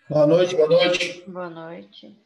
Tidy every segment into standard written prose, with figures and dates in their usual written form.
Boa noite, boa noite. Boa noite.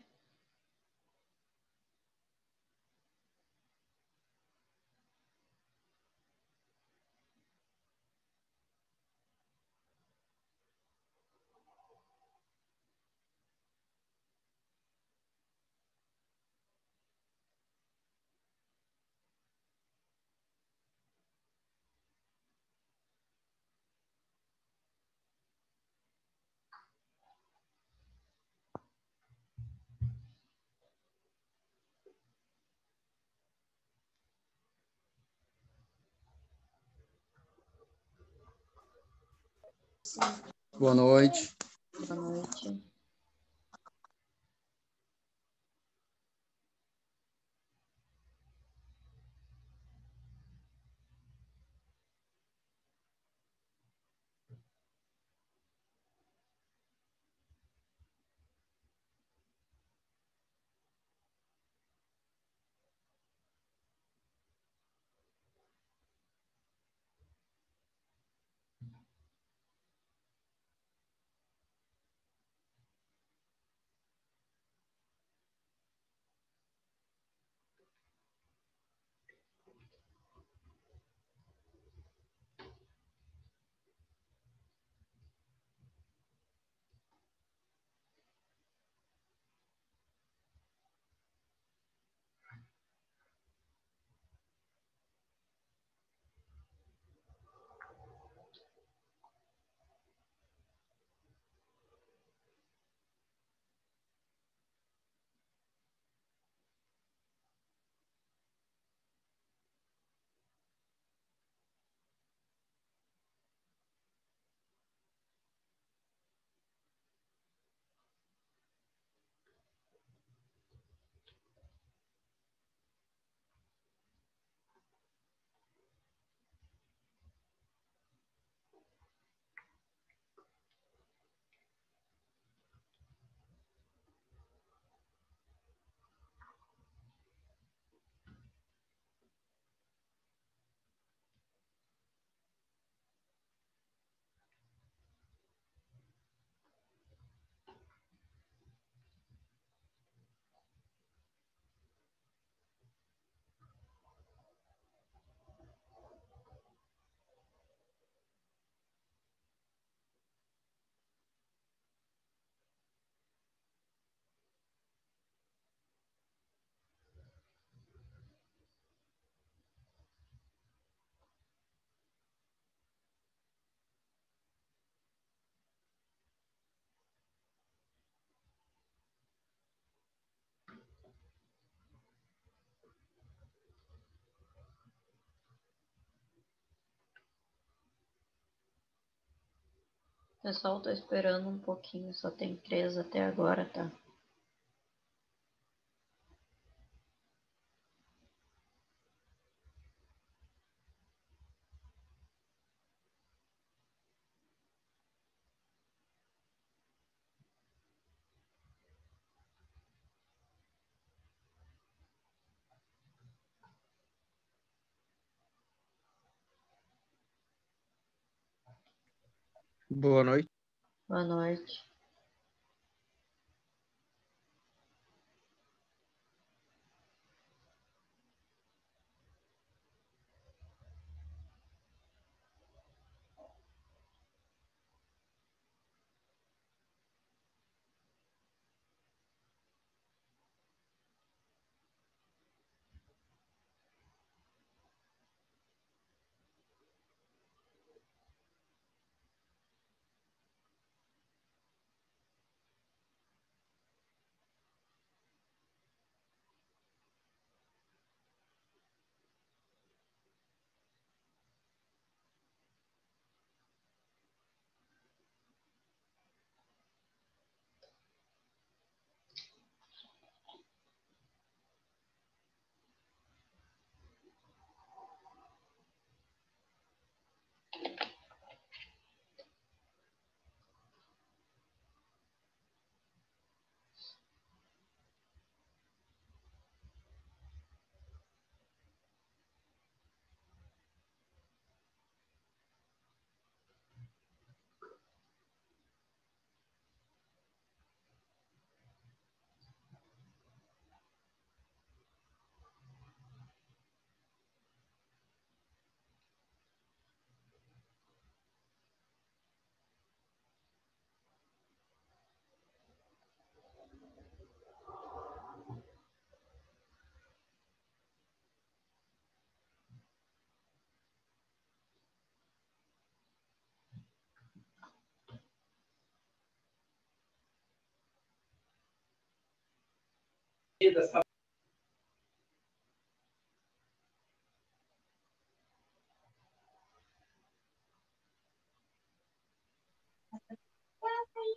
Boa noite. Boa noite. Pessoal, tô esperando um pouquinho, só tem 3 até agora, tá? Boa noite. Boa noite.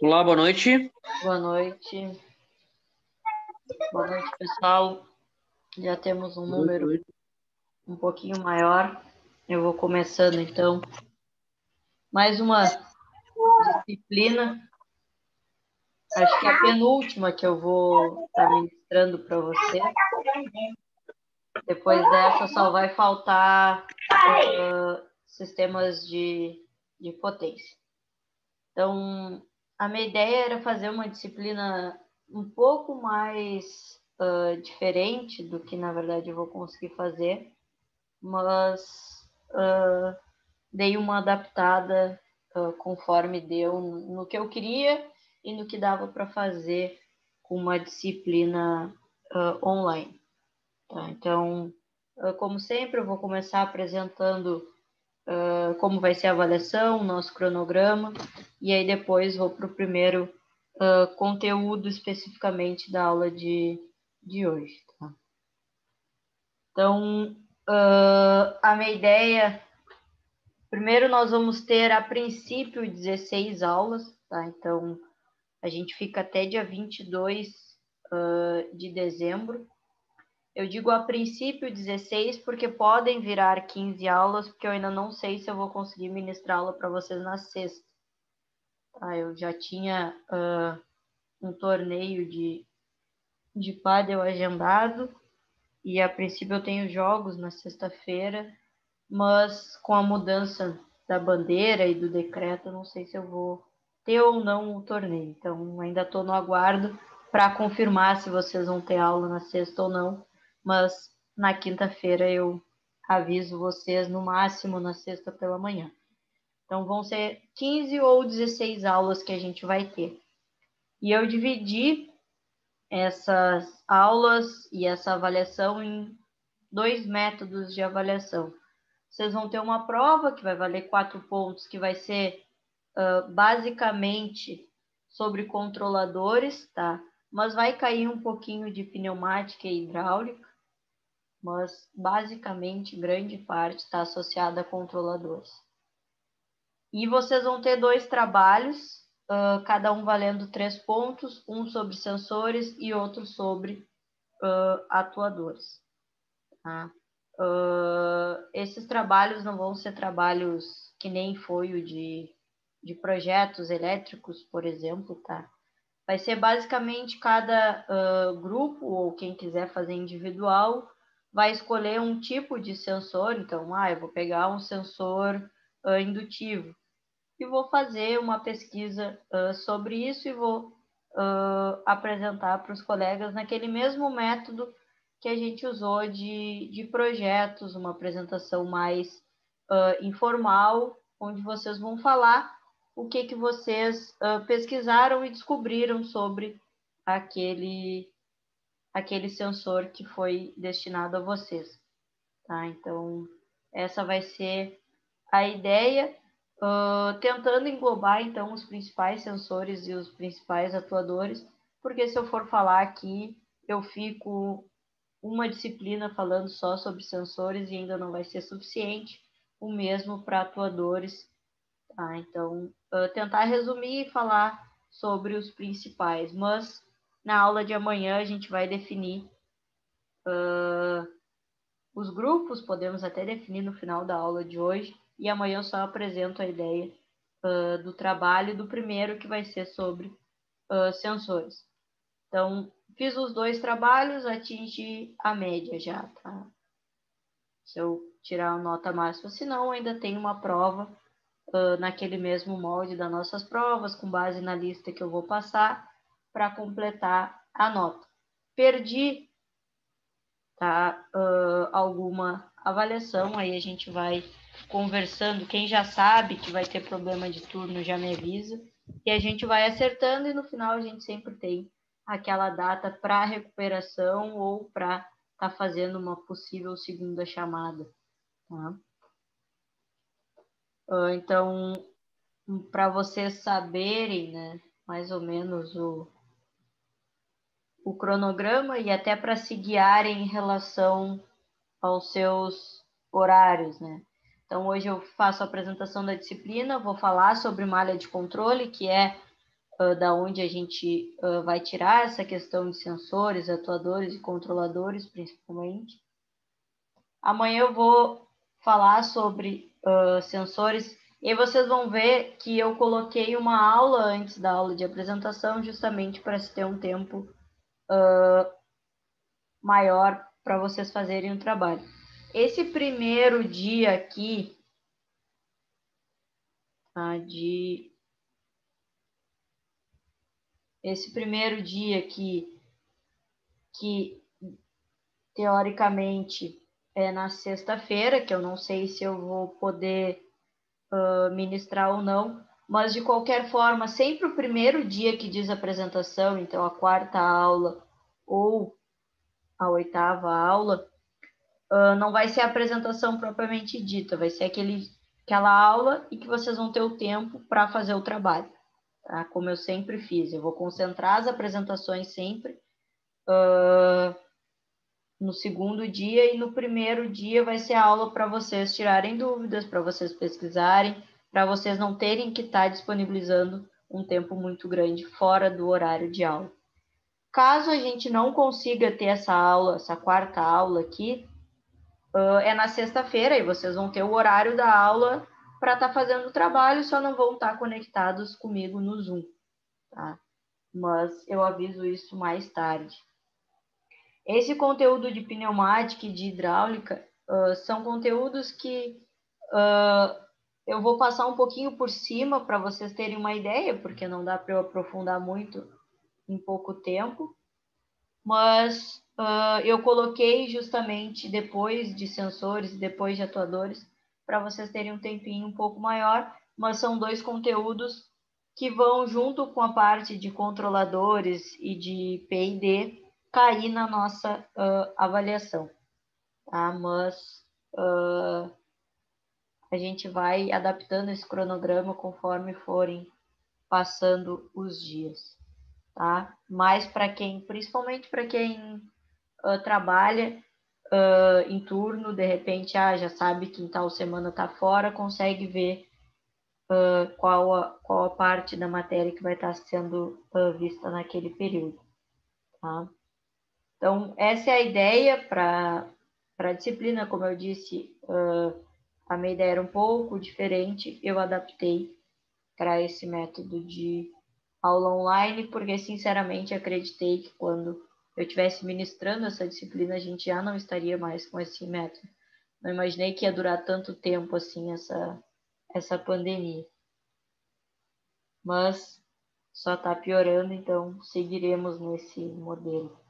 Olá, boa noite. Boa noite. Boa noite, pessoal. Já temos um número um pouquinho maior. Eu vou começando, então, mais uma disciplina. Acho que é a penúltima que eu vou estar ministrando para você. Depois dessa, só vai faltar sistemas de potência. Então, a minha ideia era fazer uma disciplina um pouco mais diferente do que, na verdade, eu vou conseguir fazer, mas dei uma adaptada conforme deu no que eu queria e no que dava para fazer com uma disciplina online. Tá? Então, como sempre, eu vou começar apresentando como vai ser a avaliação, nosso cronograma, e aí depois vou para o primeiro conteúdo especificamente da aula de hoje. Tá? Então, a minha ideia, primeiro nós vamos ter a princípio 16 aulas, tá? Então a gente fica até dia 22 de dezembro. Eu digo a princípio 16 porque podem virar 15 aulas, porque eu ainda não sei se eu vou conseguir ministrar aula para vocês na sexta. Tá? Eu já tinha um torneio de pádel agendado e a princípio eu tenho jogos na sexta-feira, mas com a mudança da bandeira e do decreto, eu não sei se eu vou ter ou não o torneio. Então ainda estou no aguardo para confirmar se vocês vão ter aula na sexta ou não, mas na quinta-feira eu aviso vocês no máximo na sexta pela manhã. Então vão ser 15 ou 16 aulas que a gente vai ter. E eu dividi essas aulas e essa avaliação em 2 métodos de avaliação. Vocês vão ter uma prova que vai valer 4 pontos, que vai ser basicamente sobre controladores, tá? Mas vai cair um pouquinho de pneumática e hidráulica, mas basicamente grande parte está associada a controladores. E vocês vão ter 2 trabalhos, cada um valendo 3 pontos, um sobre sensores e outro sobre atuadores. Tá? Esses trabalhos não vão ser trabalhos que nem foi o de projetos elétricos, por exemplo, tá? Vai ser basicamente cada grupo, ou quem quiser fazer individual, vai escolher um tipo de sensor. Então, eu vou pegar um sensor indutivo e vou fazer uma pesquisa sobre isso e vou apresentar para os colegas naquele mesmo método que a gente usou de projetos, uma apresentação mais informal, onde vocês vão falar o que vocês pesquisaram e descobriram sobre aquele sensor que foi destinado a vocês. Tá? Então, essa vai ser a ideia, tentando englobar, então, os principais sensores e os principais atuadores, porque se eu for falar aqui, eu fico uma disciplina falando só sobre sensores e ainda não vai ser suficiente, o mesmo para atuadores. Tá? Então, tentar resumir e falar sobre os principais, mas na aula de amanhã a gente vai definir os grupos, podemos até definir no final da aula de hoje, e amanhã eu só apresento a ideia do trabalho do primeiro, que vai ser sobre sensores. Então, fiz os 2 trabalhos, atingi a média já, tá? Se eu tirar a nota máxima, senão ainda tem uma prova naquele mesmo molde das nossas provas, com base na lista que eu vou passar, para completar a nota. Perdi, tá, alguma avaliação, aí a gente vai conversando. Quem já sabe que vai ter problema de turno já me avisa, e a gente vai acertando, e no final a gente sempre tem aquela data para recuperação ou para estar fazendo uma possível segunda chamada. Tá? Então, para vocês saberem, né, mais ou menos o cronograma e até para se guiarem em relação aos seus horários, né? Então, hoje eu faço a apresentação da disciplina, vou falar sobre malha de controle, que é da onde a gente vai tirar essa questão de sensores, atuadores e controladores, principalmente. Amanhã eu vou falar sobre sensores, e aí vocês vão ver que eu coloquei uma aula antes da aula de apresentação, justamente para se ter um tempo maior para vocês fazerem o trabalho. Esse primeiro dia aqui, esse primeiro dia aqui, que teoricamente é na sexta-feira, que eu não sei se eu vou poder ministrar ou não, mas de qualquer forma, sempre o primeiro dia que diz apresentação, então a quarta aula ou a oitava aula, não vai ser a apresentação propriamente dita, vai ser aquela aula e que vocês vão ter o tempo para fazer o trabalho, tá? Como eu sempre fiz, eu vou concentrar as apresentações sempre no segundo dia, e no primeiro dia vai ser a aula para vocês tirarem dúvidas, para vocês pesquisarem, para vocês não terem que estar disponibilizando um tempo muito grande fora do horário de aula. Caso a gente não consiga ter essa aula, essa quarta aula aqui, é na sexta-feira, e vocês vão ter o horário da aula para estar fazendo o trabalho, só não vão estar conectados comigo no Zoom, tá? Mas eu aviso isso mais tarde. Esse conteúdo de pneumática e de hidráulica são conteúdos que eu vou passar um pouquinho por cima para vocês terem uma ideia, porque não dá para eu aprofundar muito em pouco tempo, mas eu coloquei justamente depois de sensores e depois de atuadores, para vocês terem um tempinho um pouco maior, mas são dois conteúdos que vão junto com a parte de controladores e de P&D cair na nossa avaliação, tá? Mas a gente vai adaptando esse cronograma conforme forem passando os dias, tá? Mas para quem, principalmente para quem trabalha em turno, de repente já sabe que em tal semana está fora, consegue ver qual a parte da matéria que vai estar sendo vista naquele período, tá? Então, essa é a ideia para a disciplina. Como eu disse, a minha ideia era um pouco diferente, eu adaptei para esse método de aula online, porque, sinceramente, acreditei que quando eu estivesse ministrando essa disciplina, a gente já não estaria mais com esse método. Não imaginei que ia durar tanto tempo assim essa pandemia. Mas só está piorando, então seguiremos nesse modelo.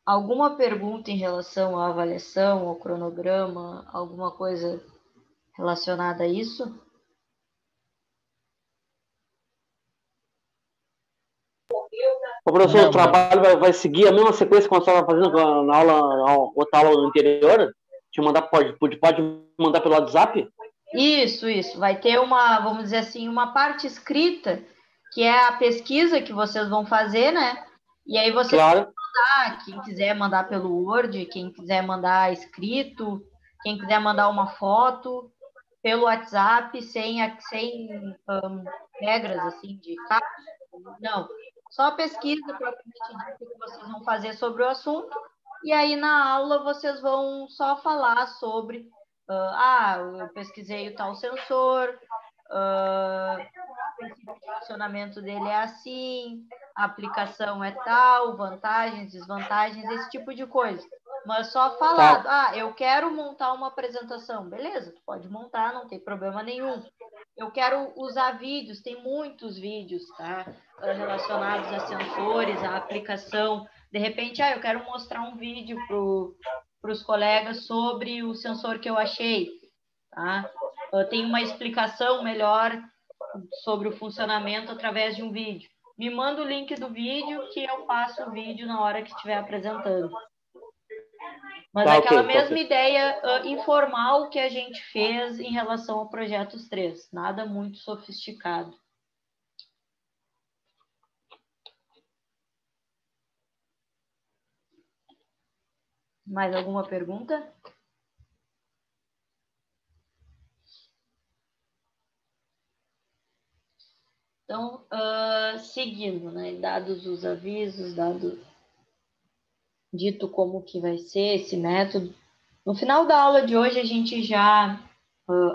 Alguma pergunta em relação à avaliação, ao cronograma, alguma coisa relacionada a isso? O professor, o trabalho vai seguir a mesma sequência que você estava fazendo na outra aula anterior? Pode mandar pelo WhatsApp? Isso. Vai ter vamos dizer assim, uma parte escrita, que é a pesquisa que vocês vão fazer, né? E aí vocês vão mandar, quem quiser mandar pelo Word, quem quiser mandar escrito, quem quiser mandar uma foto pelo WhatsApp, sem regras assim de capa, não. Só pesquisa propriamente dita que vocês vão fazer sobre o assunto, e aí na aula vocês vão só falar sobre eu pesquisei o tal sensor, o princípio de funcionamento dele é assim, a aplicação é tal, vantagens, desvantagens, esse tipo de coisa. Mas só falar, eu quero montar uma apresentação. Beleza, tu pode montar, não tem problema nenhum. Eu quero usar vídeos, tem muitos vídeos, tá? Relacionados a sensores, a aplicação. De repente, eu quero mostrar um vídeo para os colegas sobre o sensor que eu achei, tá? Tem uma explicação melhor sobre o funcionamento através de um vídeo. Me manda o link do vídeo que eu passo o vídeo na hora que estiver apresentando. Mas aquela mesma ideia informal que a gente fez em relação ao Projetos 3, nada muito sofisticado. Mais alguma pergunta? Então, seguindo, né? Dados os avisos, dito como que vai ser esse método. No final da aula de hoje, a gente já,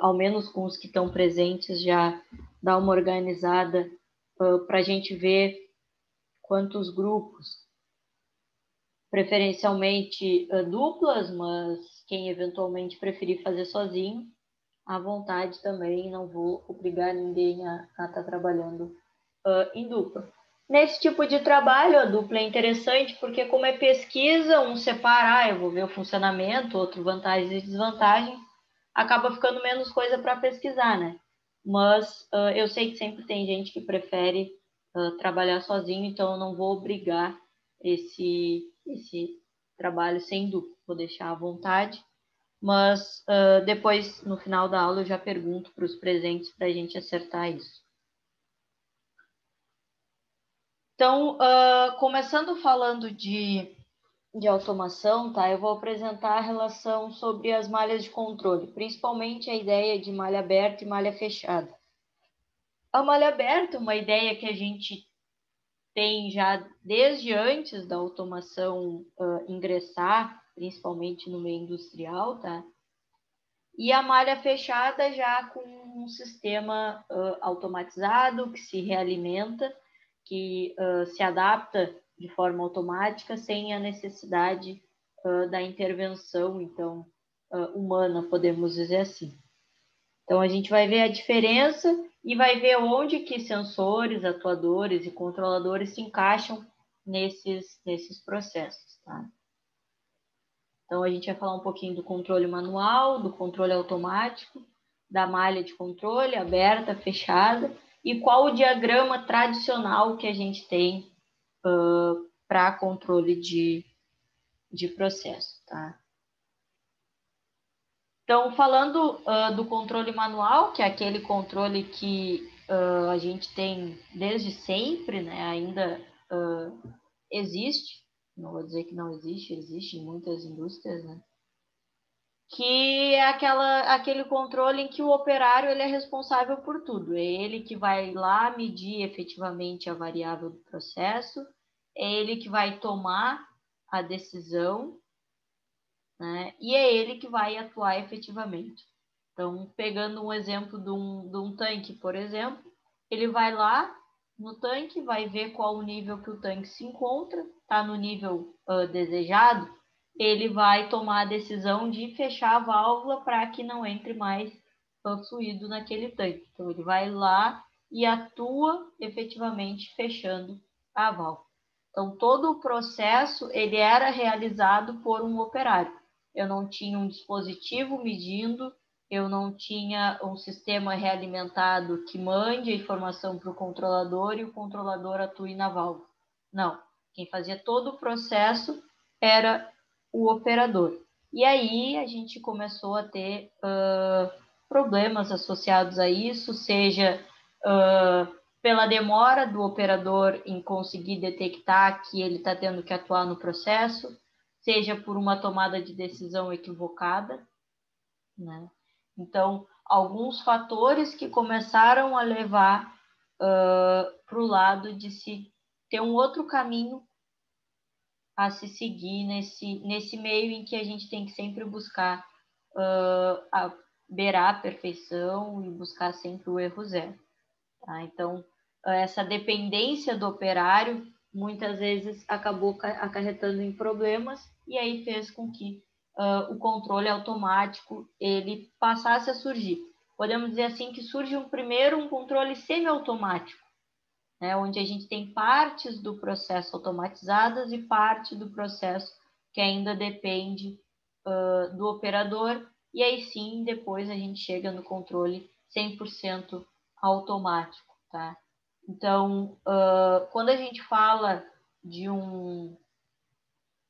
ao menos com os que estão presentes, já dá uma organizada para a gente ver quantos grupos, preferencialmente duplas, mas quem eventualmente preferir fazer sozinho, à vontade também, não vou obrigar ninguém a estar trabalhando em dupla. Nesse tipo de trabalho, a dupla é interessante porque, como é pesquisa, um separa, eu vou ver o funcionamento, outro vantagens e desvantagens, acaba ficando menos coisa para pesquisar, né? Mas eu sei que sempre tem gente que prefere trabalhar sozinho, então eu não vou obrigar esse trabalho sem dupla, vou deixar à vontade. Mas depois, no final da aula, eu já pergunto para os presentes para a gente acertar isso. Então, começando falando de automação, tá? Eu vou apresentar a relação sobre as malhas de controle, principalmente a ideia de malha aberta e malha fechada. A malha aberta, uma ideia que a gente tem já desde antes da automação ingressar, principalmente no meio industrial, tá? E a malha fechada já com um sistema automatizado que se realimenta, que se adapta de forma automática sem a necessidade da intervenção, então, humana, podemos dizer assim. Então, a gente vai ver a diferença e vai ver onde que sensores, atuadores e controladores se encaixam nesses processos, tá? Então, a gente vai falar um pouquinho do controle manual, do controle automático, da malha de controle, aberta, fechada, e qual o diagrama tradicional que a gente tem para controle de processo, tá? Então, falando do controle manual, que é aquele controle que a gente tem desde sempre, né? Ainda existe, não vou dizer que não existe, existe em muitas indústrias, né? Que é aquele controle em que o operário ele é responsável por tudo. É ele que vai lá medir efetivamente a variável do processo, é ele que vai tomar a decisão, né? E é ele que vai atuar efetivamente. Então, pegando um exemplo de um tanque, por exemplo, ele vai lá no tanque, vai ver qual o nível que o tanque se encontra, está no nível desejado, ele vai tomar a decisão de fechar a válvula para que não entre mais fluido naquele tanque. Então, ele vai lá e atua efetivamente fechando a válvula. Então, todo o processo ele era realizado por um operário. Eu não tinha um dispositivo medindo, eu não tinha um sistema realimentado que mande a informação para o controlador e o controlador atue na válvula. Não. Quem fazia todo o processo era o operador. E aí a gente começou a ter problemas associados a isso, seja pela demora do operador em conseguir detectar que ele está tendo que atuar no processo, seja por uma tomada de decisão equivocada, né? Então, alguns fatores que começaram a levar para o lado de se ter um outro caminho a se seguir nesse meio em que a gente tem que sempre buscar beirar a perfeição e buscar sempre o erro zero. Tá? Então, essa dependência do operário muitas vezes acabou acarretando em problemas e aí fez com que o controle automático ele passasse a surgir. Podemos dizer assim que surge primeiro um controle semiautomático, né, onde a gente tem partes do processo automatizadas e parte do processo que ainda depende do operador, e aí sim, depois a gente chega no controle 100% automático, tá? Então, quando a gente fala de um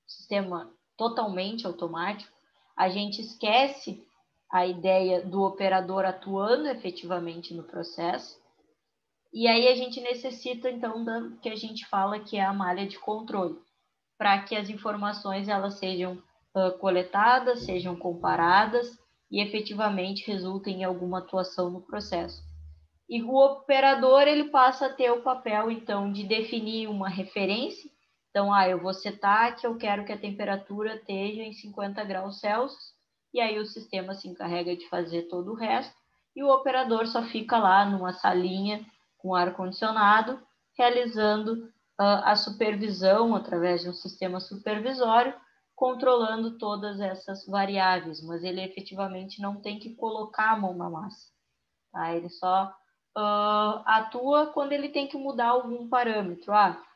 sistema totalmente automático, a gente esquece a ideia do operador atuando efetivamente no processo, e aí a gente necessita, então, que a gente fala que é a malha de controle, para que as informações elas sejam coletadas sejam comparadas e efetivamente resultem em alguma atuação no processo. E o operador ele passa a ter o papel, então, de definir uma referência. Então, eu vou setar que eu quero que a temperatura esteja em 50 graus Celsius, e aí o sistema se encarrega de fazer todo o resto, e o operador só fica lá numa salinha com ar-condicionado, realizando a supervisão através de um sistema supervisório, controlando todas essas variáveis, mas ele efetivamente não tem que colocar a mão na massa. Tá? Ele só atua quando ele tem que mudar algum parâmetro.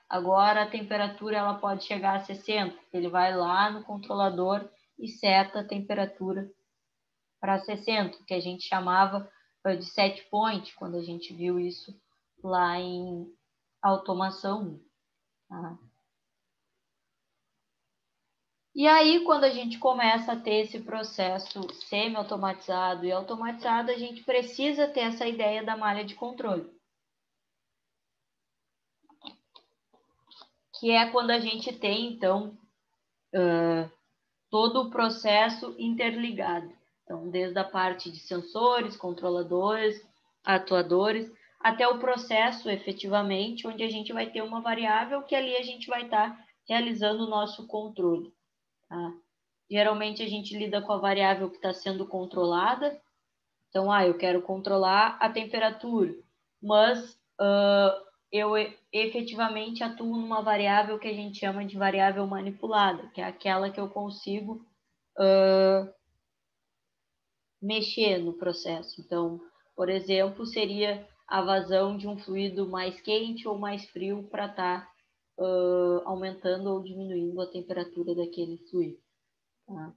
Agora a temperatura ela pode chegar a 60. Ele vai lá no controlador e seta a temperatura para 60, que a gente chamava de set point, quando a gente viu isso lá em automação. Tá? E aí, quando a gente começa a ter esse processo semi-automatizado e automatizado, a gente precisa ter essa ideia da malha de controle. Que é quando a gente tem, então, todo o processo interligado. Então, desde a parte de sensores, controladores, atuadores, até o processo, efetivamente, onde a gente vai ter uma variável que ali a gente vai estar realizando o nosso controle. Tá? Geralmente, a gente lida com a variável que está sendo controlada. Então, eu quero controlar a temperatura, mas eu efetivamente atuo numa variável que a gente chama de variável manipulada, que é aquela que eu consigo mexer no processo. Então, por exemplo, seria a vazão de um fluido mais quente ou mais frio para estar aumentando ou diminuindo a temperatura daquele fluido. Tá?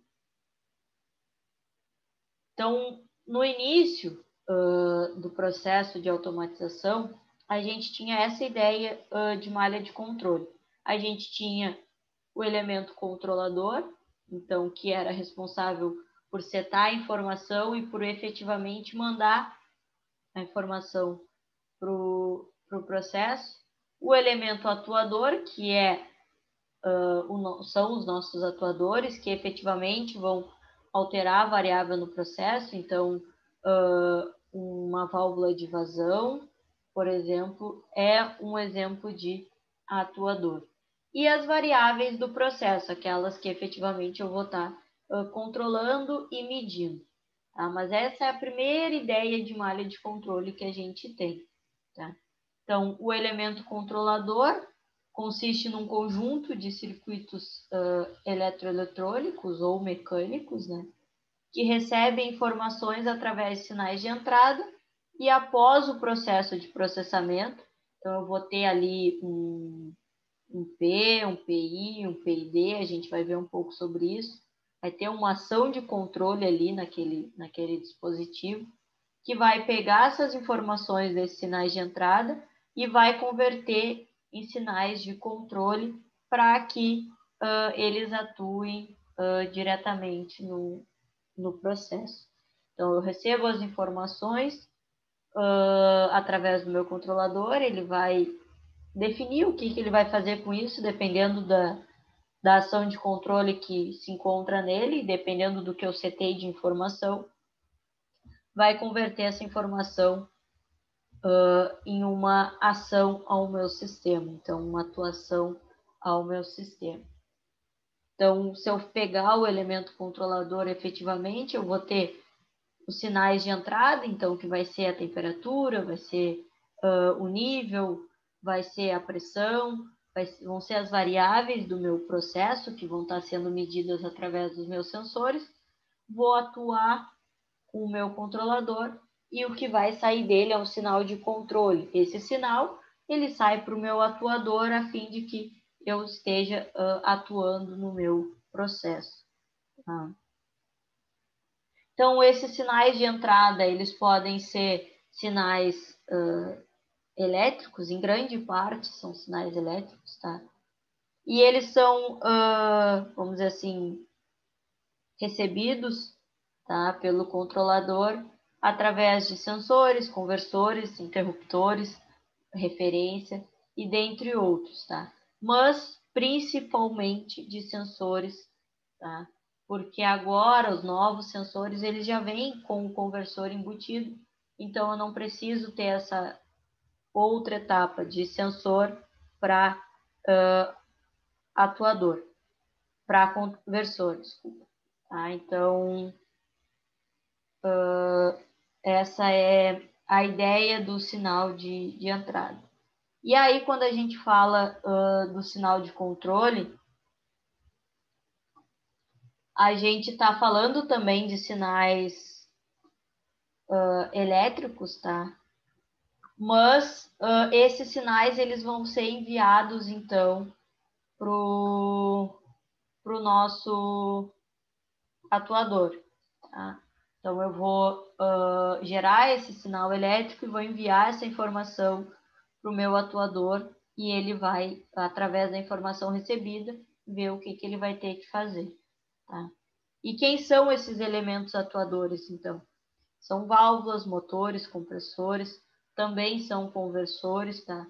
Então, no início do processo de automatização, a gente tinha essa ideia de malha de controle. A gente tinha o elemento controlador, então, que era responsável por setar a informação e por efetivamente mandar a informação para o processo. O elemento atuador, que são os nossos atuadores, que efetivamente vão alterar a variável no processo. Então, uma válvula de vazão, por exemplo, é um exemplo de atuador. E as variáveis do processo, aquelas que efetivamente eu vou estar controlando e medindo. Tá? Mas essa é a primeira ideia de malha de controle que a gente tem. Tá? Então, o elemento controlador consiste num conjunto de circuitos eletroeletrônicos ou mecânicos, né, que recebem informações através de sinais de entrada e após o processo de processamento, então eu vou ter ali um P, um PI, um PID, a gente vai ver um pouco sobre isso, vai ter uma ação de controle ali naquele dispositivo, que vai pegar essas informações desses sinais de entrada e vai converter em sinais de controle para que eles atuem diretamente no processo. Então, eu recebo as informações através do meu controlador, ele vai definir o que ele vai fazer com isso, dependendo da ação de controle que se encontra nele, dependendo do que eu setei de informação, vai converter essa informação em uma ação ao meu sistema, então uma atuação ao meu sistema. Então, se eu pegar o elemento controlador efetivamente, eu vou ter os sinais de entrada, então que vai ser a temperatura, vai ser o nível, vai ser a pressão, vão ser as variáveis do meu processo que vão estar sendo medidas através dos meus sensores. Vou atuar com o meu controlador e o que vai sair dele é um sinal de controle. Esse sinal, ele sai para o meu atuador a fim de que eu esteja atuando no meu processo. Tá? Então, esses sinais de entrada, eles podem ser sinais elétricos, em grande parte são sinais elétricos, tá? E eles são, vamos dizer assim, recebidos, tá, pelo controlador através de sensores, conversores, interruptores, referência e dentre outros, tá? Mas principalmente de sensores, tá? porque agora os novos sensores eles já vêm com o conversor embutido, então eu não preciso ter essa outra etapa de sensor para atuador, para conversor, desculpa. Tá? Então, essa é a ideia do sinal de entrada. E aí, quando a gente fala do sinal de controle, a gente está falando também de sinais elétricos, tá? Mas esses sinais eles vão ser enviados, então, para o nosso atuador. Tá? Então, eu vou gerar esse sinal elétrico e vou enviar essa informação para o meu atuador e ele vai, através da informação recebida, ver o que ele vai ter que fazer. Tá? E quem são esses elementos atuadores, então? São válvulas, motores, compressores, também são conversores, tá?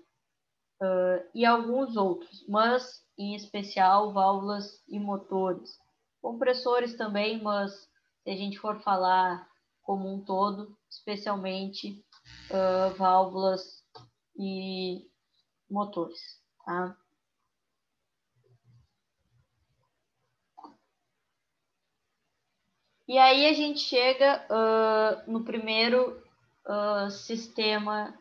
E alguns outros, mas em especial válvulas e motores. Compressores também, mas se a gente for falar como um todo, especialmente válvulas e motores, tá? E aí a gente chega no primeiro sistema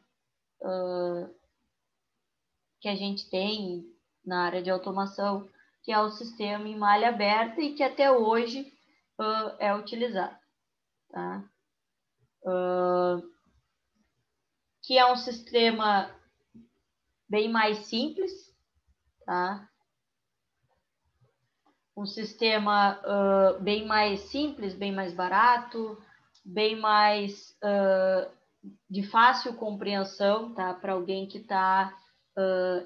que a gente tem na área de automação, que é o sistema em malha aberta e que até hoje é utilizado. Tá? Que é um sistema bem mais simples, tá? Um sistema bem mais simples, bem mais barato, bem mais de fácil compreensão, tá? Para alguém que está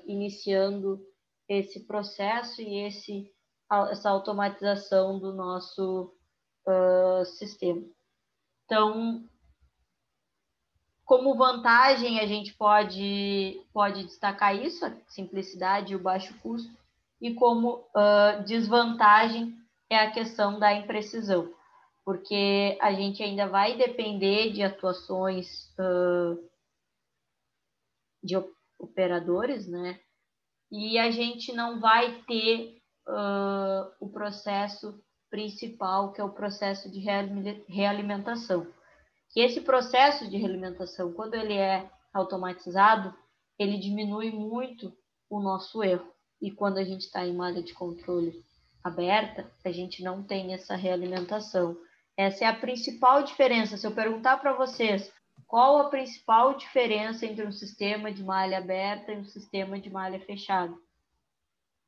iniciando esse processo e essa automatização do nosso sistema. Então, como vantagem, a gente pode destacar isso, a simplicidade e o baixo custo, e como desvantagem é a questão da imprecisão, porque a gente ainda vai depender de atuações de operadores, né? E a gente não vai ter o processo principal, que é o processo de realimentação. E esse processo de realimentação, quando ele é automatizado, ele diminui muito o nosso erro. E quando a gente está em malha de controle aberta, a gente não tem essa realimentação. Essa é a principal diferença. Se eu perguntar para vocês qual a principal diferença entre um sistema de malha aberta e um sistema de malha fechada,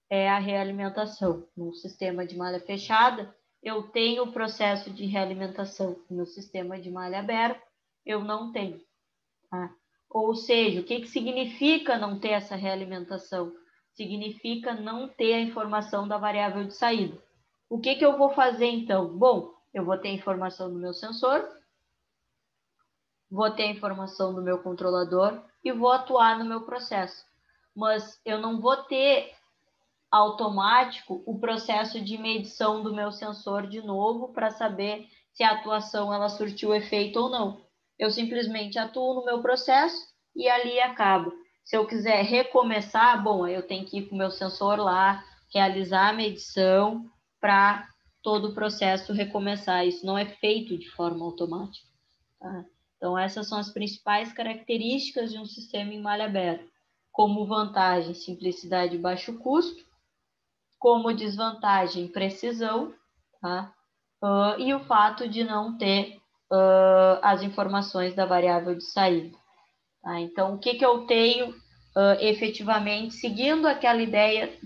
é a realimentação. Num sistema de malha fechada, eu tenho o processo de realimentação. No sistema de malha aberta, eu não tenho. Tá? Ou seja, o que significa não ter essa realimentação? Significa não ter a informação da variável de saída. O que eu vou fazer, então? Bom, eu vou ter a informação do meu sensor, vou ter a informação do meu controlador e vou atuar no meu processo. Mas eu não vou ter automático o processo de medição do meu sensor de novo para saber se a atuação ela surtiu efeito ou não. Eu simplesmente atuo no meu processo e ali acaba. Se eu quiser recomeçar, bom, aí eu tenho que ir com o meu sensor lá, realizar a medição para todo o processo recomeçar. Isso não é feito de forma automática. Tá? Então, essas são as principais características de um sistema em malha aberta. Como vantagem, simplicidade e baixo custo. Como desvantagem, precisão, tá? E o fato de não ter as informações da variável de saída. Tá? Então, o que eu tenho efetivamente, seguindo aquela ideia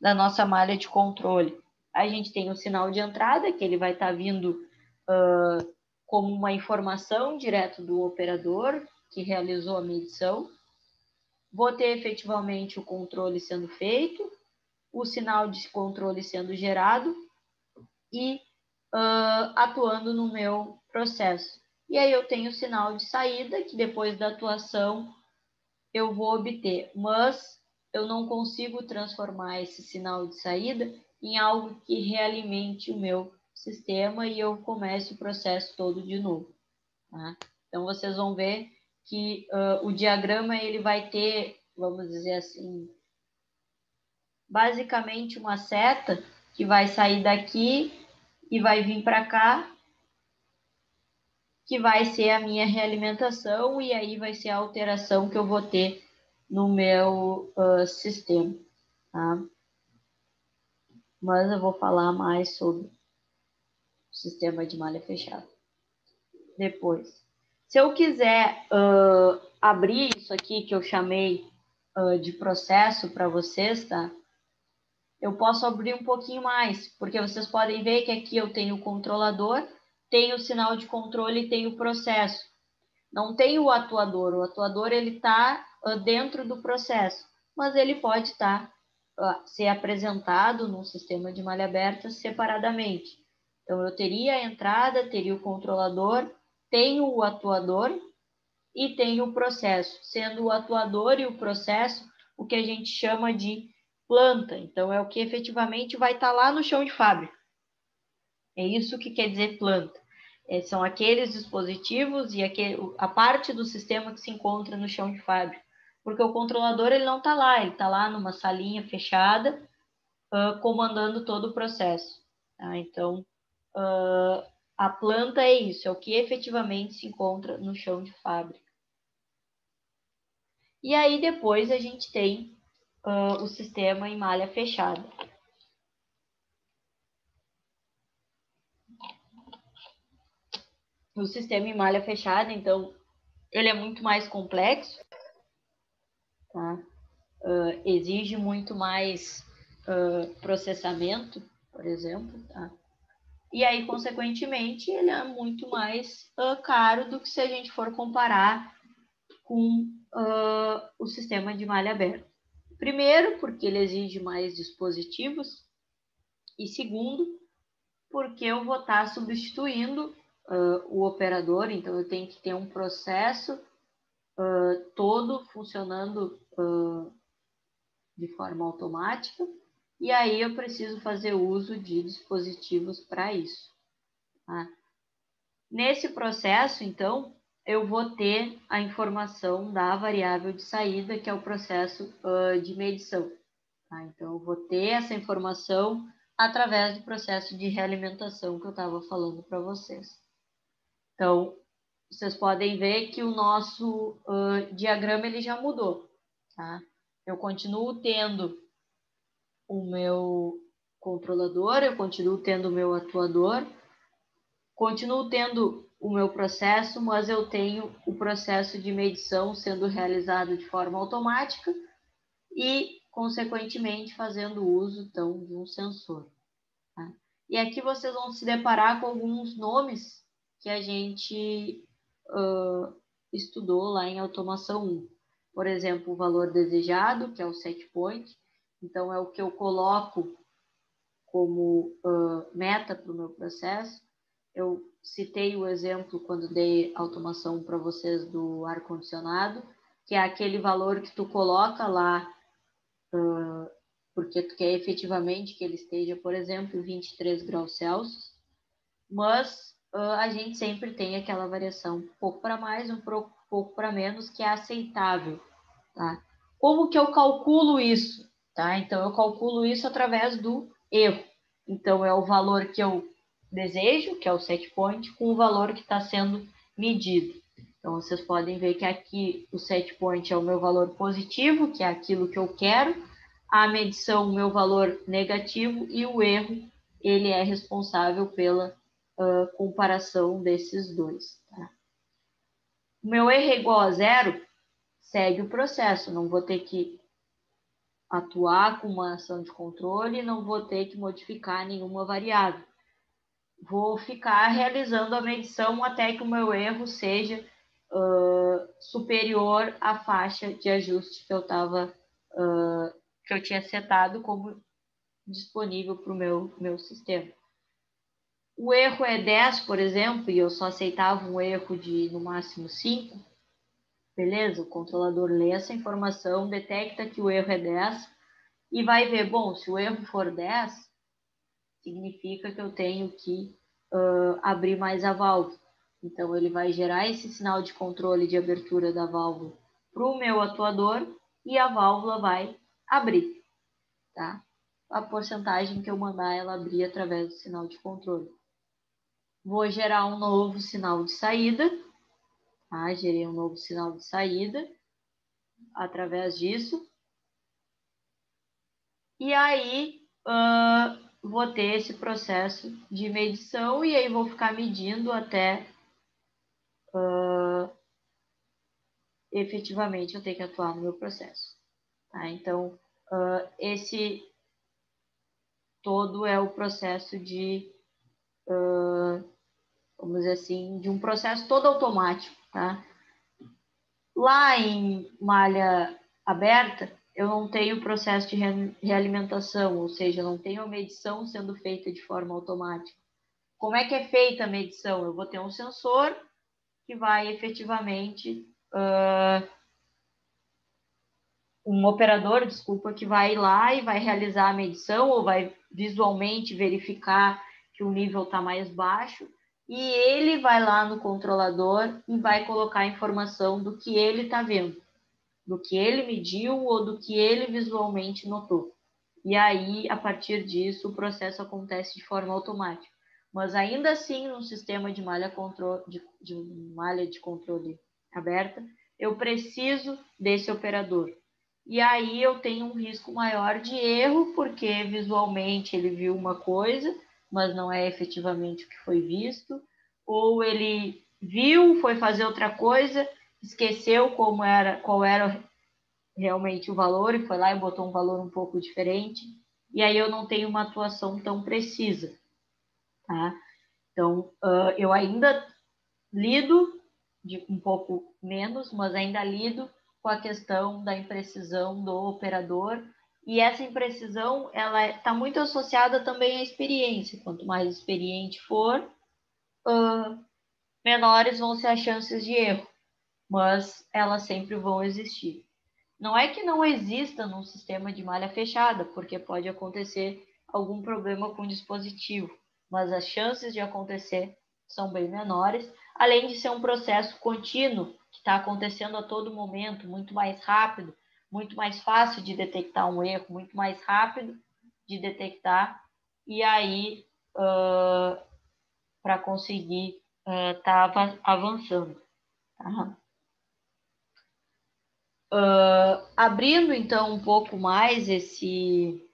da nossa malha de controle? A gente tem o sinal de entrada, que ele vai estar vindo como uma informação direto do operador que realizou a medição. Vou ter efetivamente o controle sendo feito, o sinal de controle sendo gerado e atuando no meu processo. E aí eu tenho o sinal de saída, que depois da atuação eu vou obter, mas eu não consigo transformar esse sinal de saída em algo que realimente o meu sistema e eu comece o processo todo de novo. Tá? Então, vocês vão ver que o diagrama ele vai ter, vamos dizer assim, basicamente uma seta que vai sair daqui e vai vir para cá, que vai ser a minha realimentação e aí vai ser a alteração que eu vou ter no meu sistema. Tá? Mas eu vou falar mais sobre o sistema de malha fechada depois. Se eu quiser abrir isso aqui que eu chamei de processo para vocês, tá? Eu posso abrir um pouquinho mais, porque vocês podem ver que aqui eu tenho o controlador, tenho o sinal de controle e tenho o processo. Não tem o atuador ele está dentro do processo, mas ele pode ser apresentado num sistema de malha aberta separadamente. Então, eu teria a entrada, teria o controlador, tenho o atuador e tenho o processo, sendo o atuador e o processo o que a gente chama de planta. Então, é o que efetivamente vai estar lá no chão de fábrica. É isso que quer dizer planta. São aqueles dispositivos e a parte do sistema que se encontra no chão de fábrica. Porque o controlador ele não está lá, ele está lá numa salinha fechada, comandando todo o processo. Tá? Então, a planta é isso, é o que efetivamente se encontra no chão de fábrica. E aí depois a gente tem o sistema em malha fechada. O sistema em malha fechada, então, ele é muito mais complexo, tá? Exige muito mais processamento, por exemplo, tá? E aí, consequentemente, ele é muito mais caro do que se a gente for comparar com o sistema de malha aberta. Primeiro, porque ele exige mais dispositivos, e segundo, porque eu vou estar substituindo o operador, então eu tenho que ter um processo todo funcionando de forma automática, e aí eu preciso fazer uso de dispositivos para isso. Tá? Nesse processo, então, eu vou ter a informação da variável de saída, que é o processo de medição. Tá? Então, eu vou ter essa informação através do processo de realimentação que eu estava falando para vocês. Então, vocês podem ver que o nosso diagrama ele já mudou. Tá? Eu continuo tendo o meu controlador, eu continuo tendo o meu atuador, continuo tendo o meu processo, mas eu tenho o processo de medição sendo realizado de forma automática e, consequentemente, fazendo uso, então, de um sensor. Tá? E aqui vocês vão se deparar com alguns nomes que a gente estudou lá em automação 1. Por exemplo, o valor desejado, que é o set point. Então, é o que eu coloco como meta para o meu processo. Eu citei o exemplo quando dei automação para vocês do ar-condicionado, que é aquele valor que tu coloca lá, porque tu quer efetivamente que ele esteja, por exemplo, 23 graus Celsius, mas a gente sempre tem aquela variação um pouco para mais, um pouco para menos, que é aceitável. Tá? Como que eu calculo isso? Tá? Então, eu calculo isso através do erro. Então, é o valor que eu desejo, que é o set point, com o valor que está sendo medido. Então, vocês podem ver que aqui o set point é o meu valor positivo, que é aquilo que eu quero, a medição, o meu valor negativo, e o erro, ele é responsável pela comparação desses dois. Tá? O meu erro é igual a zero, segue o processo, não vou ter que atuar com uma ação de controle, não vou ter que modificar nenhuma variável. Vou ficar realizando a medição até que o meu erro seja superior à faixa de ajuste que eu tinha setado como disponível para o meu sistema. O erro é 10, por exemplo, e eu só aceitava um erro de no máximo 5, beleza? O controlador lê essa informação, detecta que o erro é 10 e vai ver, bom, se o erro for 10, significa que eu tenho que abrir mais a válvula. Então, ele vai gerar esse sinal de controle de abertura da válvula para o meu atuador e a válvula vai abrir, tá? A porcentagem que eu mandar ela abrir através do sinal de controle. Vou gerar um novo sinal de saída, tá? Gerei um novo sinal de saída através disso. E aí, vou ter esse processo de medição e aí vou ficar medindo até efetivamente eu ter que atuar no meu processo. Tá? Então, esse todo é o processo de, vamos dizer assim, de um processo todo automático. Tá? Lá em malha aberta, eu não tenho processo de realimentação, ou seja, não tenho a medição sendo feita de forma automática. Como é que é feita a medição? Eu vou ter um sensor que vai efetivamente, um operador, desculpa, que vai lá e vai realizar a medição ou vai visualmente verificar que o nível está mais baixo e ele vai lá no controlador e vai colocar a informação do que ele está vendo, do que ele mediu ou do que ele visualmente notou. E aí, a partir disso, o processo acontece de forma automática. Mas ainda assim, num sistema de malha de controle aberta, eu preciso desse operador. E aí eu tenho um risco maior de erro, porque visualmente ele viu uma coisa, mas não é efetivamente o que foi visto, ou ele viu, foi fazer outra coisa, esqueceu qual era realmente o valor e foi lá e botou um valor um pouco diferente, e aí eu não tenho uma atuação tão precisa, tá? Então, eu ainda lido um pouco menos, mas ainda lido com a questão da imprecisão do operador, e essa imprecisão, ela está muito associada também à experiência. Quanto mais experiente for, menores vão ser as chances de erro, mas elas sempre vão existir. Não é que não exista num sistema de malha fechada, porque pode acontecer algum problema com o dispositivo, mas as chances de acontecer são bem menores, além de ser um processo contínuo, que está acontecendo a todo momento, muito mais rápido, muito mais fácil de detectar um erro, muito mais rápido de detectar, e aí para conseguir estar avançando. Tá? Abrindo então um pouco mais esse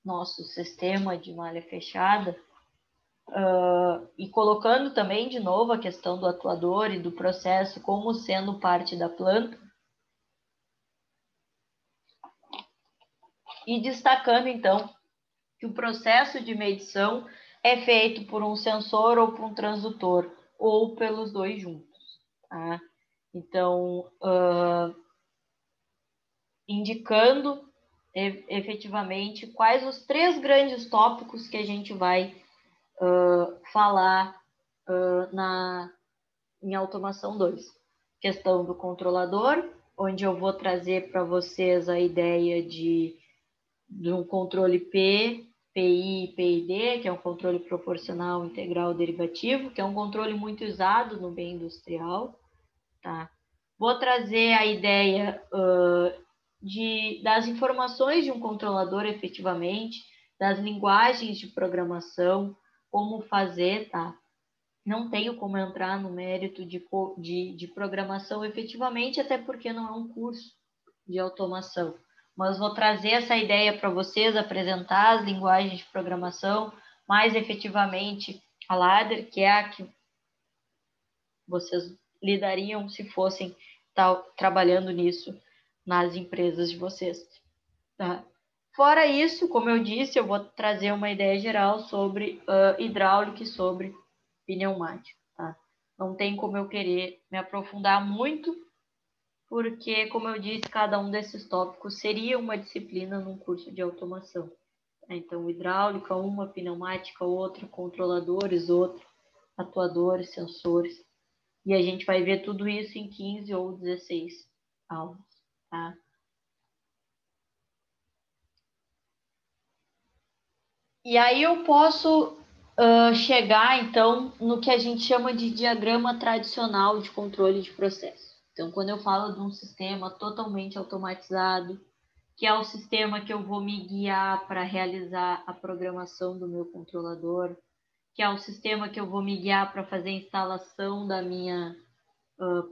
nosso sistema de malha fechada e colocando também de novo a questão do atuador e do processo como sendo parte da planta e destacando então que o processo de medição é feito por um sensor ou por um transdutor ou pelos dois juntos, tá? Então, indicando efetivamente quais os 3 grandes tópicos que a gente vai falar em automação 2. Questão do controlador, onde eu vou trazer para vocês a ideia de um controle PI e PID, que é um controle proporcional integral derivativo, que é um controle muito usado no meio industrial. Tá? Vou trazer a ideia das informações de um controlador efetivamente, das linguagens de programação, como fazer, tá? Não tenho como entrar no mérito de programação efetivamente, até porque não é um curso de automação. Mas vou trazer essa ideia para vocês, apresentar as linguagens de programação, mais efetivamente a Ladder, que é a que vocês lidariam se fossem trabalhando nisso nas empresas de vocês. Tá? Fora isso, como eu disse, eu vou trazer uma ideia geral sobre hidráulica e sobre pneumática. Tá? Não tem como eu querer me aprofundar muito, porque, como eu disse, cada um desses tópicos seria uma disciplina num curso de automação. Tá? Então, hidráulica, uma, pneumática, outra, controladores, outra, atuadores, sensores. E a gente vai ver tudo isso em 15 ou 16 aulas. Tá? E aí eu posso chegar, então, no que a gente chama de diagrama tradicional de controle de processo. Então, quando eu falo de um sistema totalmente automatizado, que é o sistema que eu vou me guiar para realizar a programação do meu controlador, que é o sistema que eu vou me guiar para fazer a instalação da minha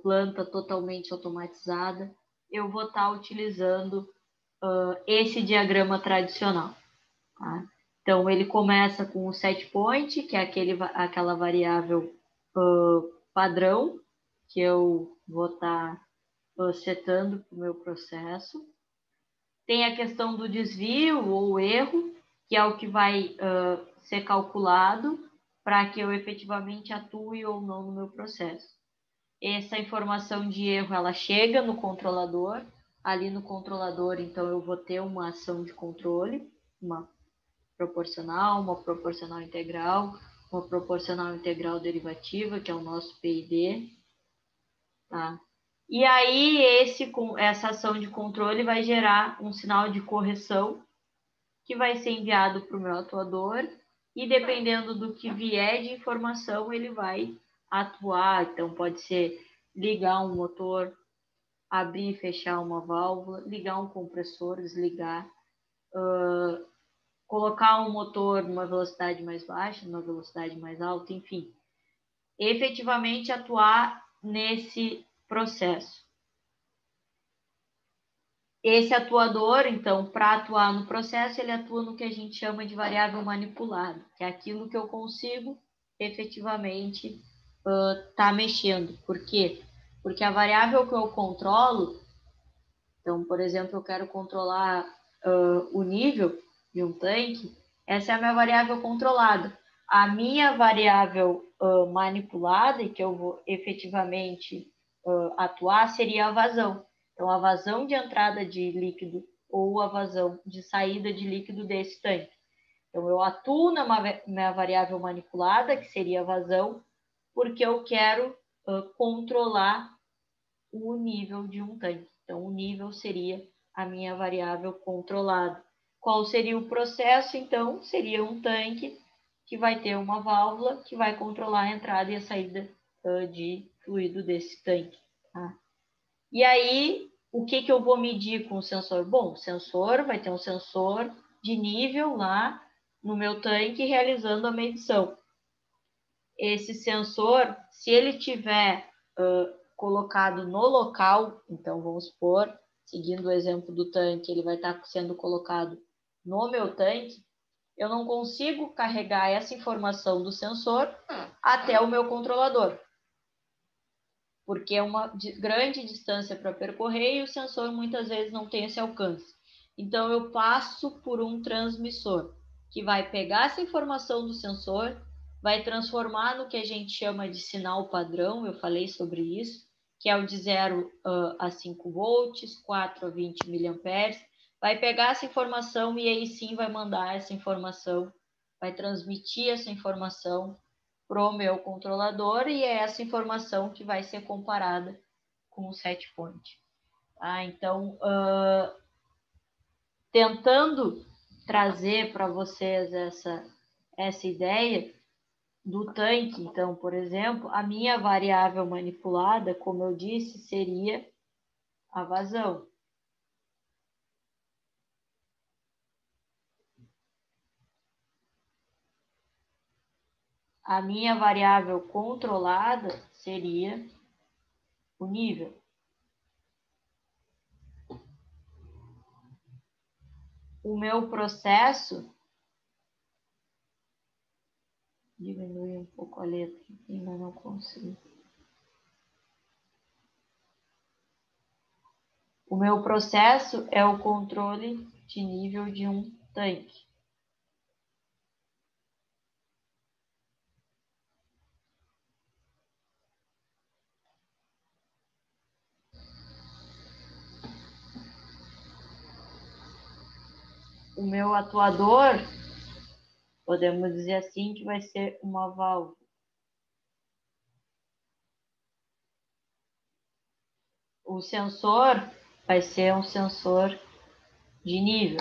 planta totalmente automatizada, eu vou estar utilizando esse diagrama tradicional. Tá? Então, ele começa com o set point, que é aquela variável padrão que eu vou estar setando para o meu processo. Tem a questão do desvio ou erro, que é o que vai ser calculado para que eu efetivamente atue ou não no meu processo. Essa informação de erro, ela chega no controlador. Ali no controlador, então, eu vou ter uma ação de controle, uma proporcional integral, uma proporcional integral derivativa, que é o nosso PID. Tá? E aí, essa ação de controle vai gerar um sinal de correção que vai ser enviado para o meu atuador e, dependendo do que vier de informação, ele vai atuar. Então, pode ser ligar um motor, abrir e fechar uma válvula, ligar um compressor, desligar, colocar um motor numa velocidade mais baixa, numa velocidade mais alta, enfim. Efetivamente atuar nesse processo. Esse atuador, então, para atuar no processo, ele atua no que a gente chama de variável manipulada, que é aquilo que eu consigo efetivamente tá mexendo. Por quê? Porque a variável que eu controlo, então, por exemplo, eu quero controlar o nível de um tanque, essa é a minha variável controlada. A minha variável manipulada, e que eu vou efetivamente atuar, seria a vazão. Então, a vazão de entrada de líquido ou a vazão de saída de líquido desse tanque. Então, eu atuo na minha variável manipulada, que seria a vazão, porque eu quero controlar o nível de um tanque. Então, o nível seria a minha variável controlada. Qual seria o processo? Então, seria um tanque que vai ter uma válvula que vai controlar a entrada e a saída de fluido desse tanque. Tá? E aí, o que eu vou medir com o sensor? Bom, o sensor vai ter um sensor de nível lá no meu tanque realizando a medição. Esse sensor, se ele tiver colocado no local, então vamos supor, seguindo o exemplo do tanque, ele vai estar sendo colocado no meu tanque, eu não consigo carregar essa informação do sensor até o meu controlador, porque é uma grande distância para percorrer e o sensor muitas vezes não tem esse alcance. Então, eu passo por um transmissor, que vai pegar essa informação do sensor, vai transformar no que a gente chama de sinal padrão, eu falei sobre isso, que é o de 0 a 5 volts, 4 a 20 miliamperes, vai pegar essa informação e aí sim vai mandar essa informação, vai transmitir essa informação para o meu controlador e é essa informação que vai ser comparada com o set point. Tá? Então, tentando trazer para vocês essa ideia do tanque, então, por exemplo, a minha variável manipulada, como eu disse, seria a vazão. A minha variável controlada seria o nível. O meu processo, diminui um pouco a letra, ainda não consigo. O meu processo é o controle de nível de um tanque. O meu atuador, podemos dizer assim, que vai ser uma válvula. O sensor vai ser um sensor de nível.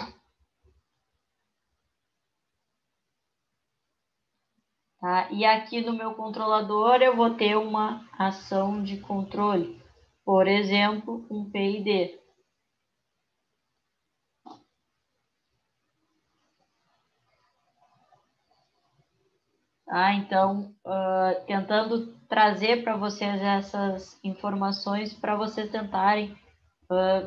Tá? E aqui no meu controlador eu vou ter uma ação de controle, por exemplo, um PID. Tá? Então, tentando trazer para vocês essas informações para vocês tentarem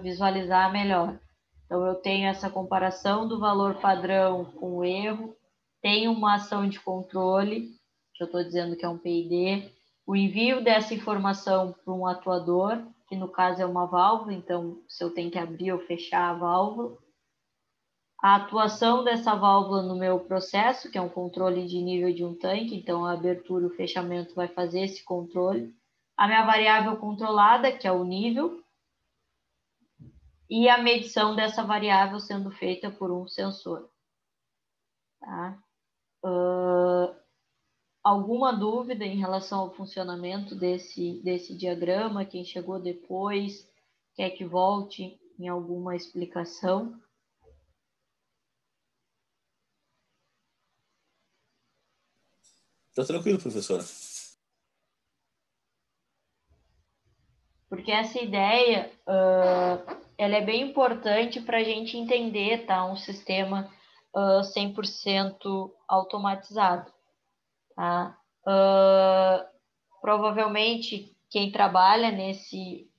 visualizar melhor. Então, eu tenho essa comparação do valor padrão com o erro, tenho uma ação de controle, que eu estou dizendo que é um PID, o envio dessa informação para um atuador, que no caso é uma válvula, então se eu tenho que abrir ou fechar a válvula, a atuação dessa válvula no meu processo, que é um controle de nível de um tanque, então a abertura e o fechamento vai fazer esse controle, a minha variável controlada, que é o nível, e a medição dessa variável sendo feita por um sensor. Tá? Alguma dúvida em relação ao funcionamento desse diagrama? Quem chegou depois, quer que volte em alguma explicação? Tá tranquilo, professora. Porque essa ideia, ela é bem importante para a gente entender, tá? Um sistema 100% automatizado, tá? Provavelmente quem trabalha nesse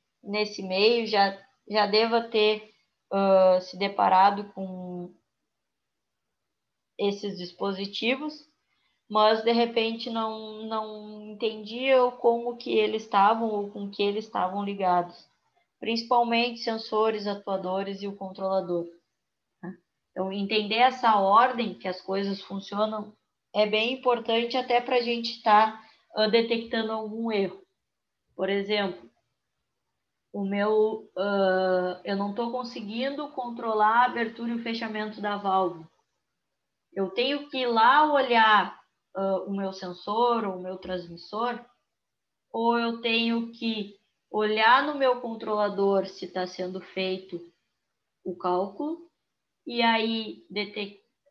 meio já deva ter se deparado com esses dispositivos, mas de repente não entendia como que eles estavam ou com que eles estavam ligados, principalmente sensores, atuadores e o controlador. Né? Então, entender essa ordem que as coisas funcionam é bem importante até para a gente estar detectando algum erro. Por exemplo, eu não estou conseguindo controlar a abertura e o fechamento da válvula. Eu tenho que ir lá olhar o meu sensor ou o meu transmissor, ou eu tenho que olhar no meu controlador se está sendo feito o cálculo e aí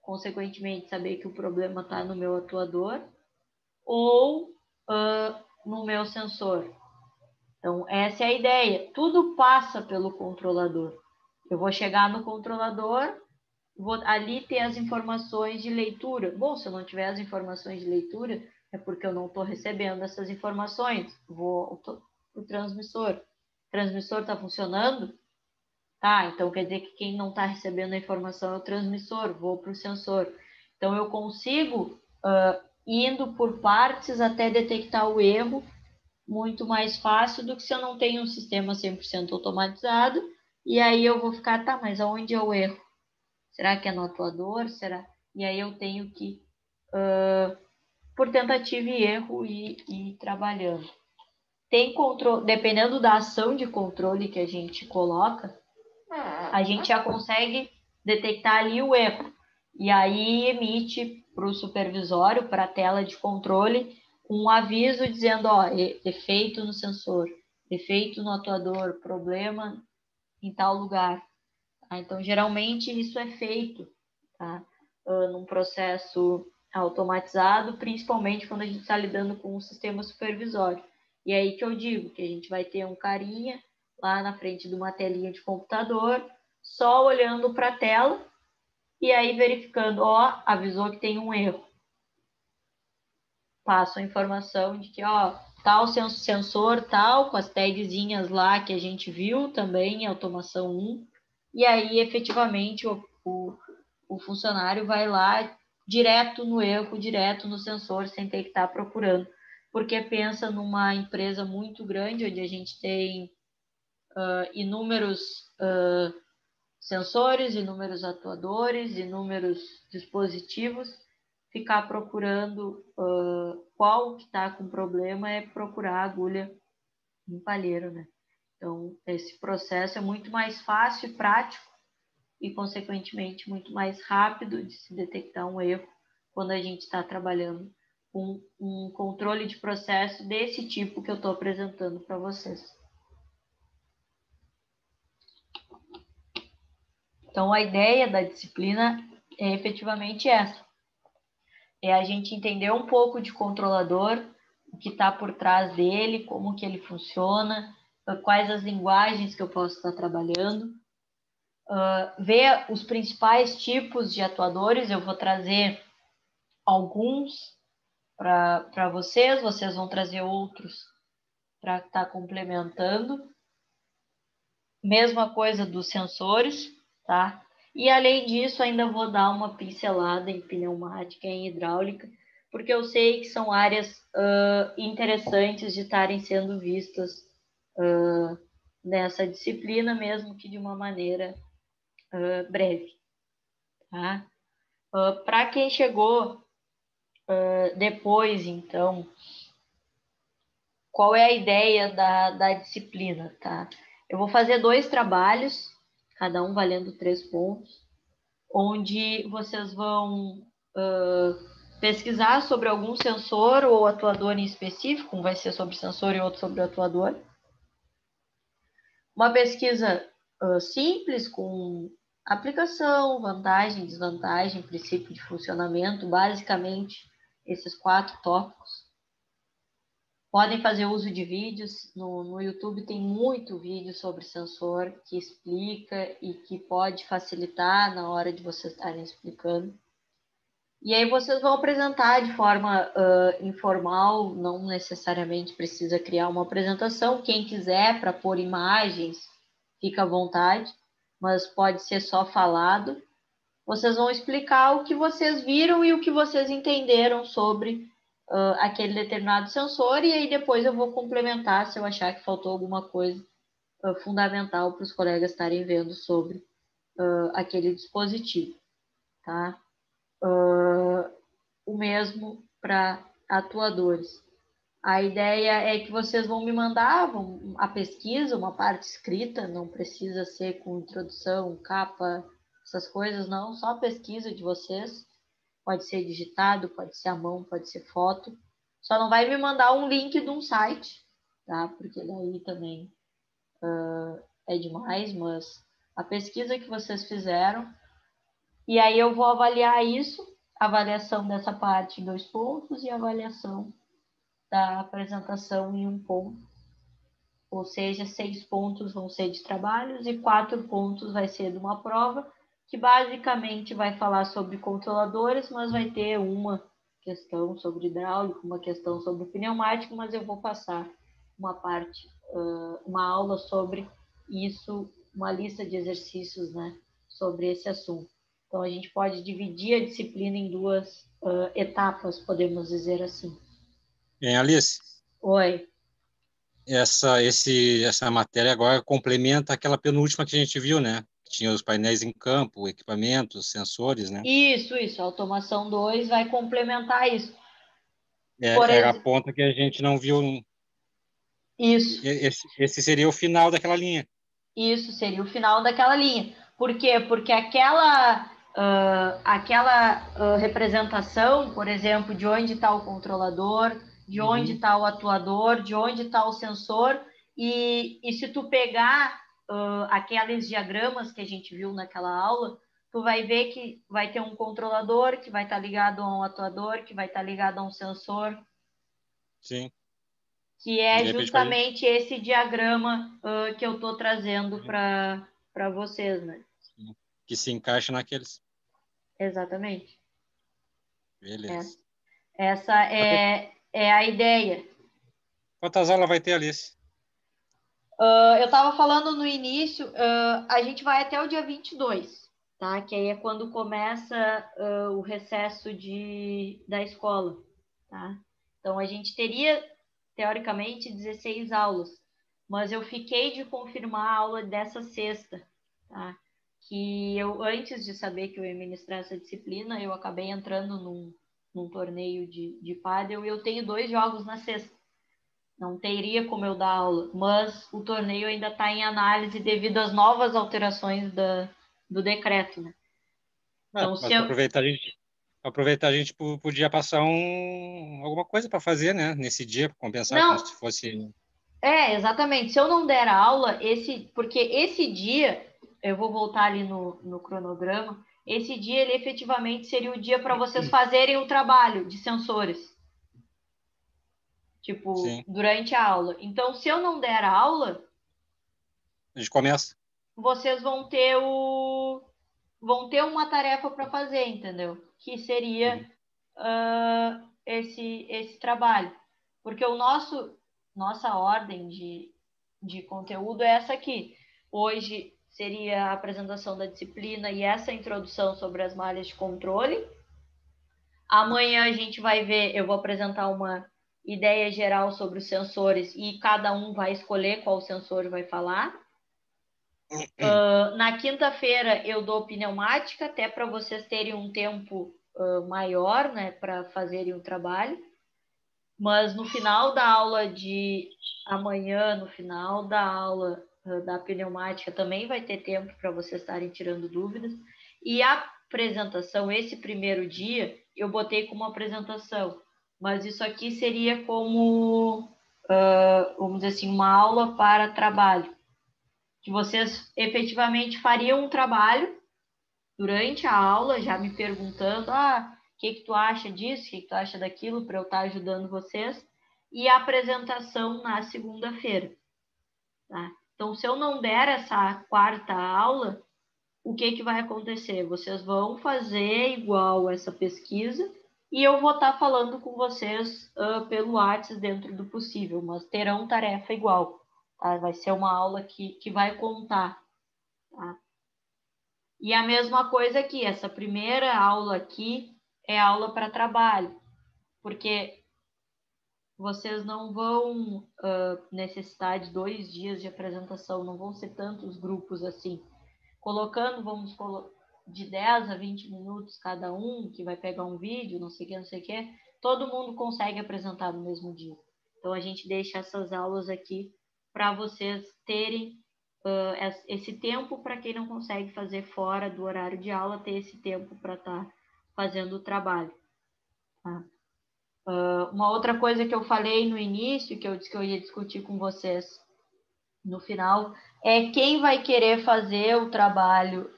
consequentemente saber que o problema está no meu atuador ou no meu sensor. Então, essa é a ideia. Tudo passa pelo controlador. Eu vou chegar no controlador, vou ali ter as informações de leitura. Bom, se eu não tiver as informações de leitura, é porque eu não estou recebendo essas informações. Vou para o transmissor. O transmissor está funcionando? Tá, então quer dizer que quem não está recebendo a informação é o transmissor. Vou para o sensor. Então, eu consigo, indo por partes até detectar o erro, muito mais fácil do que se eu não tenho um sistema 100% automatizado. E aí eu vou ficar, tá, mas aonde é o erro? Será que é no atuador? Será? E aí eu tenho que, por tentativa e erro, ir trabalhando. Tem controle, dependendo da ação de controle que a gente coloca, a gente já consegue detectar ali o erro. E aí emite para o supervisório, para a tela de controle, um aviso dizendo, ó, defeito no sensor, defeito no atuador, problema em tal lugar. Tá? Então, geralmente, isso é feito, tá? Num processo automatizado, principalmente quando a gente está lidando com um sistema supervisório. E aí que eu digo que a gente vai ter um carinha lá na frente de uma telinha de computador, só olhando para a tela e aí verificando, ó, avisou que tem um erro. Passo a informação de que, ó, tal sensor tal, com as tagzinhas lá que a gente viu também em automação 1, e aí efetivamente o funcionário vai lá direto no erro, direto no sensor, sem ter que estar procurando. Porque pensa numa empresa muito grande, onde a gente tem inúmeros sensores, inúmeros atuadores, inúmeros dispositivos, ficar procurando qual que está com problema é procurar a agulha em palheiro, né? Então, esse processo é muito mais fácil e prático e, consequentemente, muito mais rápido de se detectar um erro quando a gente está trabalhando com um controle de processo desse tipo que eu estou apresentando para vocês. Então, a ideia da disciplina é efetivamente essa. é a gente entender um pouco de controlador, o que está por trás dele, como que ele funciona, quais as linguagens que eu posso estar trabalhando, ver os principais tipos de atuadores. Eu vou trazer alguns para vocês vão trazer outros para estar complementando. Mesma coisa dos sensores, tá? E além disso, ainda vou dar uma pincelada em pneumática e em hidráulica, porque eu sei que são áreas interessantes de estarem sendo vistas nessa disciplina, mesmo que de uma maneira breve. Tá? Para quem chegou depois, então, qual é a ideia da disciplina? Tá? Eu vou fazer 2 trabalhos, cada um valendo 3 pontos, onde vocês vão pesquisar sobre algum sensor ou atuador em específico, um vai ser sobre sensor e outro sobre o atuador. Uma pesquisa simples, com aplicação, vantagem, desvantagem, princípio de funcionamento, basicamente esses 4 tópicos. Podem fazer uso de vídeos, no YouTube tem muito vídeo sobre sensor que explica e que pode facilitar na hora de vocês estarem explicando. E aí vocês vão apresentar de forma informal, não necessariamente precisa criar uma apresentação. Quem quiser para pôr imagens, fica à vontade, mas pode ser só falado. Vocês vão explicar o que vocês viram e o que vocês entenderam sobre aquele determinado sensor, e aí depois eu vou complementar se eu achar que faltou alguma coisa fundamental para os colegas estarem vendo sobre aquele dispositivo, tá? O mesmo para atuadores. A ideia é que vocês vão me mandar a pesquisa, uma parte escrita, não precisa ser com introdução, capa, essas coisas, não, só a pesquisa de vocês. Pode ser digitado, pode ser à mão, pode ser foto. Só não vai me mandar um link de um site, tá? Porque daí também é demais, mas a pesquisa que vocês fizeram. E aí eu vou avaliar isso, avaliação dessa parte em 2 pontos e avaliação da apresentação em 1 ponto. Ou seja, 6 pontos vão ser de trabalhos e 4 pontos vai ser de uma prova, que basicamente vai falar sobre controladores, mas vai ter uma questão sobre hidráulico, uma questão sobre pneumático, mas eu vou passar uma parte, uma aula sobre isso, uma lista de exercícios, né, sobre esse assunto. Então, a gente pode dividir a disciplina em 2 etapas, podemos dizer assim. Alice? Oi. Essa matéria agora complementa aquela penúltima que a gente viu, né? Tinha os painéis em campo, equipamentos, sensores, né? Isso. A automação 2 vai complementar isso. Era a ponta que a gente não viu. Isso. Esse seria o final daquela linha. Isso, seria o final daquela linha. Por quê? Porque aquela representação, por exemplo, de onde está o controlador, de onde está o atuador, de onde está o sensor, e se tu pegar aqueles diagramas que a gente viu naquela aula, tu vai ver que vai ter um controlador que vai estar ligado a um atuador, que vai estar ligado a um sensor. Sim. Que é justamente esse diagrama que eu estou trazendo para vocês, né? Que se encaixa naqueles. Exatamente. Beleza. Essa é a ideia. Quantas aulas vai ter, Alice? Eu estava falando no início, a gente vai até o dia 22, tá? Que aí é quando começa o recesso da escola, tá? Então, a gente teria, teoricamente, 16 aulas, mas eu fiquei de confirmar a aula dessa sexta, tá? Que eu, antes de saber que eu ia ministrar essa disciplina, eu acabei entrando num torneio de pádel e eu tenho 2 jogos na sexta. Não teria como eu dar aula, mas o torneio ainda está em análise devido às novas alterações do decreto, né? Então, mas para aproveitar, a gente podia passar alguma coisa para fazer, né? Nesse dia, para compensar, como se fosse... Exatamente. Se eu não der a aula, porque esse dia, eu vou voltar ali no cronograma, esse dia ele efetivamente seria o dia para vocês fazerem o trabalho de sensores. Tipo, sim, durante a aula. Então, se eu não der a aula, a gente começa. Vocês vão ter uma tarefa para fazer, entendeu? Que seria esse trabalho. Porque nossa ordem de conteúdo é essa aqui. Hoje seria a apresentação da disciplina e essa introdução sobre as malhas de controle. Amanhã a gente vai ver, eu vou apresentar uma ideia geral sobre os sensores e cada um vai escolher qual sensor vai falar. Na quinta-feira eu dou pneumática, até para vocês terem um tempo maior, né, para fazerem o trabalho. Mas no final da aula de amanhã, no final da aula da pneumática, também vai ter tempo para vocês estarem tirando dúvidas. E a apresentação, esse primeiro dia, eu botei como apresentação. Mas isso aqui seria como, vamos dizer assim, uma aula para trabalho. Que vocês efetivamente fariam um trabalho durante a aula, já me perguntando, o que tu acha disso, o que tu acha daquilo, para eu estar ajudando vocês, e a apresentação na segunda-feira. Tá? Então, se eu não der essa quarta aula, o que vai acontecer? Vocês vão fazer igual essa pesquisa, e eu vou estar falando com vocês pelo WhatsApp dentro do possível, mas terão tarefa igual. Tá? Vai ser uma aula que vai contar. Tá? E a mesma coisa aqui, essa primeira aula aqui é aula para trabalho, porque vocês não vão necessitar de 2 dias de apresentação, não vão ser tantos grupos assim. Colocando, de 10 a 20 minutos cada um, que vai pegar um vídeo, não sei o que, todo mundo consegue apresentar no mesmo dia. Então, a gente deixa essas aulas aqui para vocês terem esse tempo, para quem não consegue fazer fora do horário de aula, ter esse tempo para estar fazendo o trabalho. Tá? Uma outra coisa que eu falei no início, que eu disse que eu ia discutir com vocês no final, é quem vai querer fazer o trabalho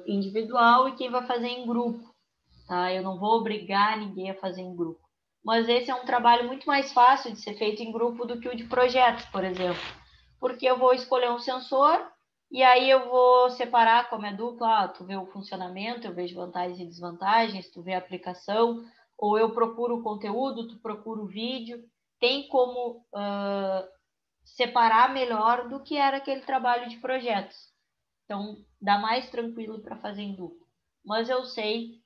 individual e quem vai fazer em grupo. Tá? Eu não vou obrigar ninguém a fazer em grupo. Mas esse é um trabalho muito mais fácil de ser feito em grupo do que o de projetos, por exemplo. Porque eu vou escolher um sensor e aí eu vou separar como é dupla. Tu vê o funcionamento, eu vejo vantagens e desvantagens, tu vê a aplicação, ou eu procuro o conteúdo, tu procura o vídeo. Tem como separar melhor do que era aquele trabalho de projetos. Então, dá mais tranquilo para fazer em dupla. Mas eu sei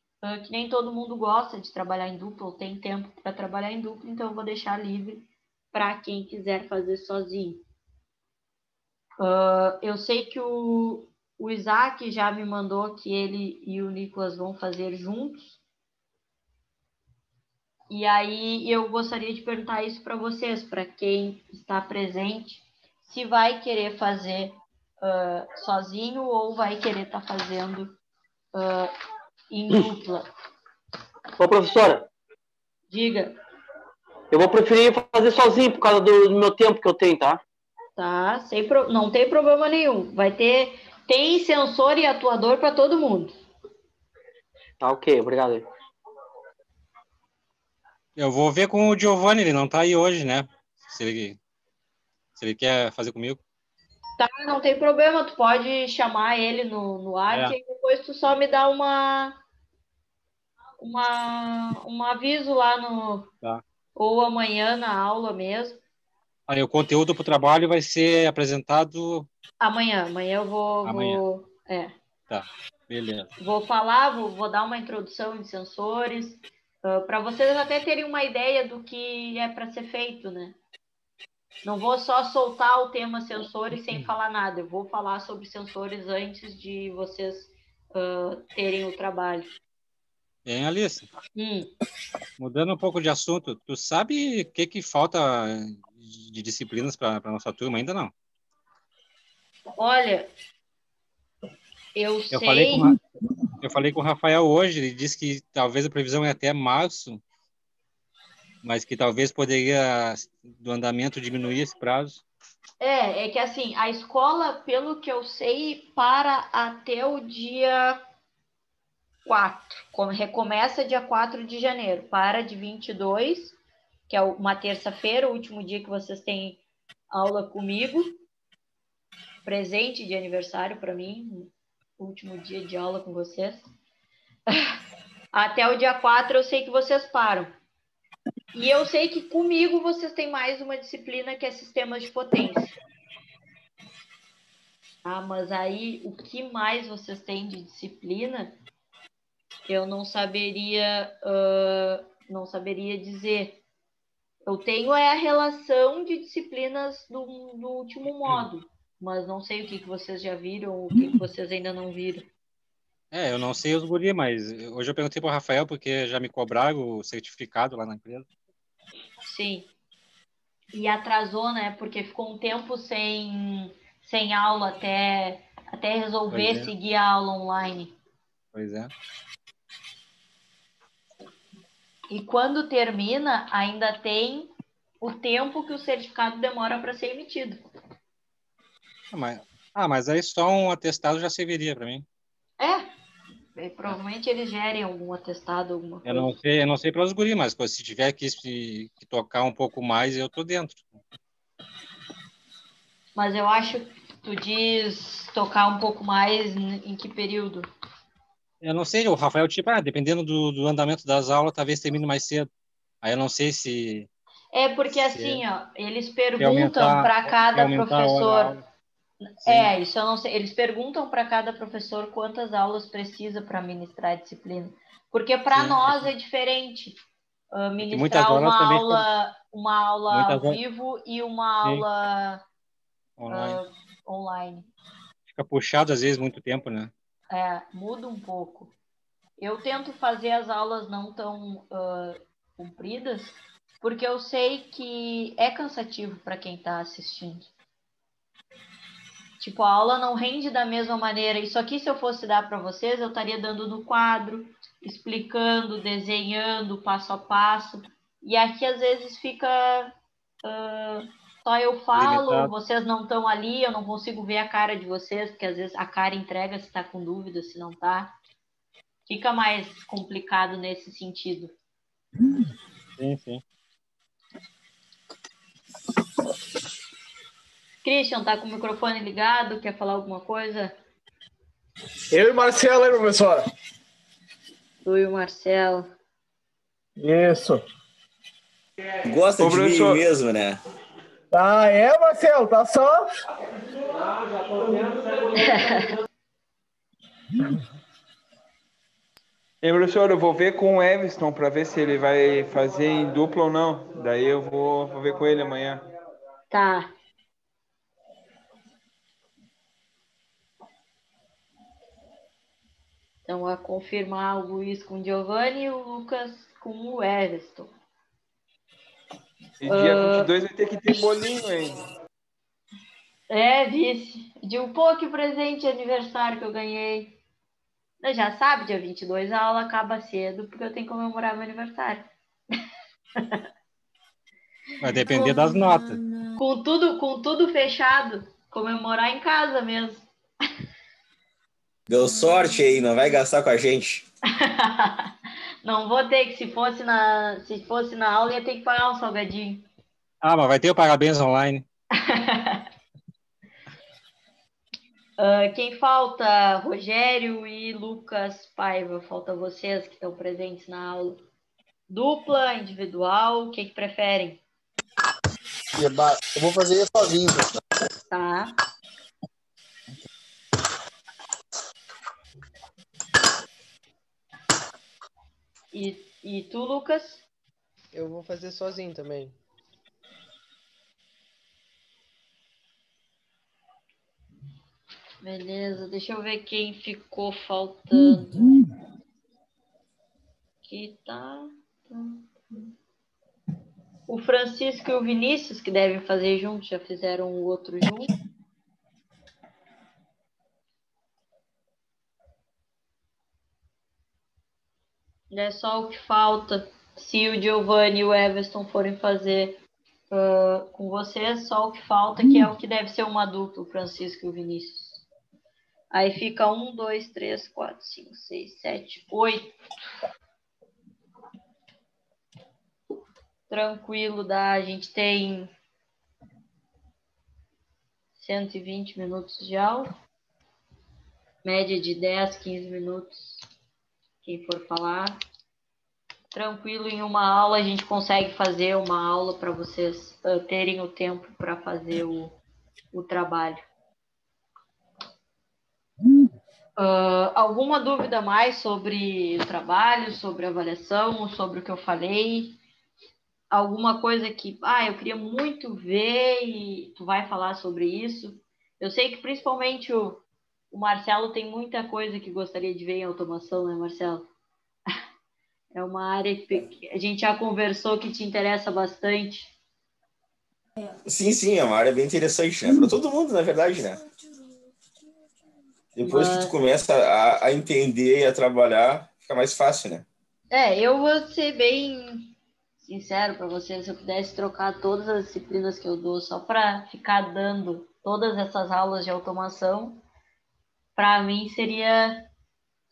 que nem todo mundo gosta de trabalhar em dupla, ou tem tempo para trabalhar em dupla, então eu vou deixar livre para quem quiser fazer sozinho. Eu sei que o Isaac já me mandou que ele e o Nicolas vão fazer juntos. E aí eu gostaria de perguntar isso para vocês, para quem está presente, se vai querer fazer sozinho ou vai querer estar fazendo em dupla. Ô, professora. Diga. Eu vou preferir fazer sozinho por causa do meu tempo que eu tenho, tá? Tá, não tem problema nenhum. Tem sensor e atuador para todo mundo. Tá, ok, obrigado. Eu vou ver com o Giovanni, ele não tá aí hoje, né? Se ele quer fazer comigo. Tá, não tem problema, tu pode chamar ele no WhatsApp e depois tu só me dá um aviso lá ou amanhã na aula mesmo. Aí o conteúdo para o trabalho vai ser apresentado... Amanhã eu vou... Amanhã. Tá, beleza. Vou falar, vou dar uma introdução de sensores, para vocês até terem uma ideia do que é para ser feito, né? Não vou só soltar o tema sensores sem falar nada. Eu vou falar sobre sensores antes de vocês terem o trabalho. Bem, Alice, mudando um pouco de assunto, tu sabe o que falta de disciplinas para a nossa turma? Ainda não. Olha, eu sei... Eu falei com o Rafael hoje, ele disse que talvez a previsão é até março, mas que talvez poderia, do andamento, diminuir esse prazo. É que assim, a escola, pelo que eu sei, para até o dia 4. Recomeça dia 4 de janeiro. Para de 22, que é uma terça-feira, o último dia que vocês têm aula comigo. Presente de aniversário para mim. Último dia de aula com vocês. Até o dia 4 eu sei que vocês param. E eu sei que comigo vocês têm mais uma disciplina que é sistemas de potência. Ah, mas aí o que mais vocês têm de disciplina, eu não saberia dizer. Eu tenho a relação de disciplinas do último módulo, mas não sei o que vocês já viram, o que vocês ainda não viram. Eu não sei os guri, mas hoje eu perguntei para o Rafael, porque já me cobraram o certificado lá na empresa. Sim. E atrasou, né? Porque ficou um tempo sem aula até resolver seguir a aula online. Pois é. E quando termina, ainda tem o tempo que o certificado demora para ser emitido. Mas aí só um atestado já serviria para mim. Provavelmente eles gerem algum atestado, alguma coisa. Eu não sei para os guri, mas se tiver que tocar um pouco mais, eu tô dentro. Mas eu acho que tu diz tocar um pouco mais em que período? Eu não sei, o Rafael, dependendo do andamento das aulas, talvez termine mais cedo. Aí eu não sei se... Porque assim, eles perguntam para cada professor... Isso eu não sei. Eles perguntam para cada professor quantas aulas precisa para ministrar a disciplina. Porque para nós é diferente ministrar uma aula ao vivo e uma aula online. Fica puxado às vezes muito tempo, né? Muda um pouco. Eu tento fazer as aulas não tão compridas, porque eu sei que é cansativo para quem está assistindo. Tipo, a aula não rende da mesma maneira. Isso aqui, se eu fosse dar para vocês, eu estaria dando no quadro, explicando, desenhando, passo a passo. E aqui, às vezes, fica... só eu falo, limitado. Vocês não estão ali, eu não consigo ver a cara de vocês, porque às vezes a cara entrega se está com dúvida, se não está. Fica mais complicado nesse sentido. Sim. Christian, tá com o microfone ligado? Quer falar alguma coisa? Eu e Marcelo, hein, professora? Tu e o Marcelo. Isso. Gosta de mim mesmo, né? Marcelo, tá só? Já tô vendo. Professor, eu vou ver com o Everton para ver se ele vai fazer em dupla ou não. Daí eu vou ver com ele amanhã. Tá. Então, a confirmar o Luiz com o Giovanni e o Lucas com o Everton. E dia 22 vai ter que ter bolinho ainda. Vice. Que presente de aniversário que eu ganhei. Já sabe, dia 22 a aula acaba cedo, porque eu tenho que comemorar meu aniversário. Vai depender das notas. Com tudo fechado, comemorar em casa mesmo. Deu sorte aí, não vai gastar com a gente. Não vou ter que, se fosse na aula, ia ter que pagar um salgadinho. Mas vai ter o parabéns online. Quem falta? Rogério e Lucas Paiva. Falta vocês que estão presentes na aula. Dupla, individual, o que preferem? Eu vou fazer sozinho. Tá. E tu, Lucas? Eu vou fazer sozinho também. Beleza, deixa eu ver quem ficou faltando. Aqui tá. O Francisco e o Vinícius, que devem fazer juntos, já fizeram o outro junto. É só o que falta. Se o Giovanni e o Everton forem fazer com vocês, só o que falta, que é o que deve ser uma dupla, o Francisco e o Vinícius. Aí fica 1, 2, 3, 4, 5, 6, 7, 8. Tranquilo, a gente tem 120 minutos de aula. Média de 10, 15 minutos, quem for falar. Tranquilo, em uma aula a gente consegue fazer uma aula para vocês terem o tempo para fazer o trabalho. Alguma dúvida mais sobre o trabalho, sobre a avaliação, sobre o que eu falei? Alguma coisa que, eu queria muito ver e tu vai falar sobre isso? Eu sei que principalmente o Marcelo tem muita coisa que gostaria de ver em automação, né, Marcelo? É uma área que a gente já conversou que te interessa bastante. Sim, é uma área bem interessante, né? Para todo mundo, na verdade, né? Depois que tu começa a entender e a trabalhar, fica mais fácil, né? Eu vou ser bem sincero para você, se eu pudesse trocar todas as disciplinas que eu dou só para ficar dando todas essas aulas de automação, para mim seria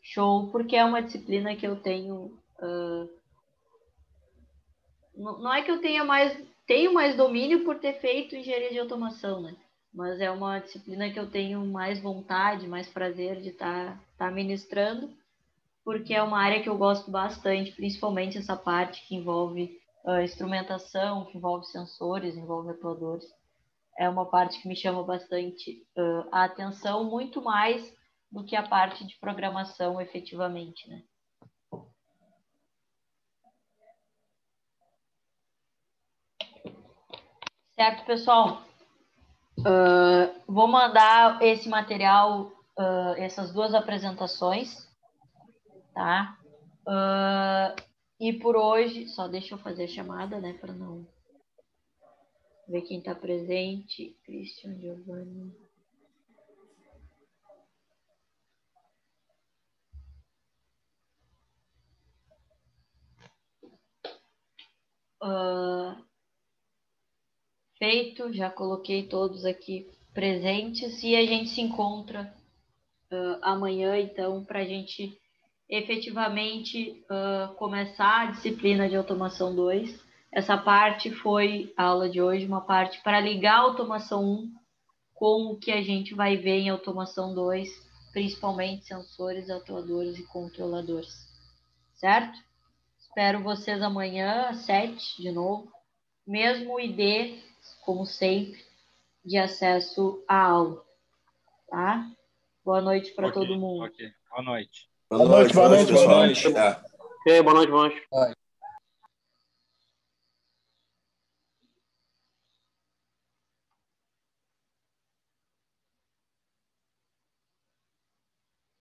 show, porque é uma disciplina que eu tenho... não é que eu tenho mais domínio por ter feito engenharia de automação, né? Mas é uma disciplina que eu tenho mais vontade, mais prazer de estar ministrando, porque é uma área que eu gosto bastante, principalmente essa parte que envolve instrumentação, que envolve sensores, envolve atuadores. É uma parte que me chama bastante a atenção, muito mais do que a parte de programação efetivamente, né? Certo, pessoal? Vou mandar esse material, essas duas apresentações, tá? E por hoje, só deixa eu fazer a chamada, né, para não ver quem está presente. Christian, Giovanni. Feito, já coloquei todos aqui presentes e a gente se encontra amanhã, então, para a gente efetivamente começar a disciplina de automação 2. Essa parte foi a aula de hoje, uma parte para ligar a automação 1 com o que a gente vai ver em automação 2, principalmente sensores, atuadores e controladores. Certo? Espero vocês amanhã, às 7, de novo. Mesmo ID, como sempre, de acesso à aula. Tá? Boa noite para todo mundo. Ok, boa noite. Boa noite, pessoal. Boa noite. Boa noite.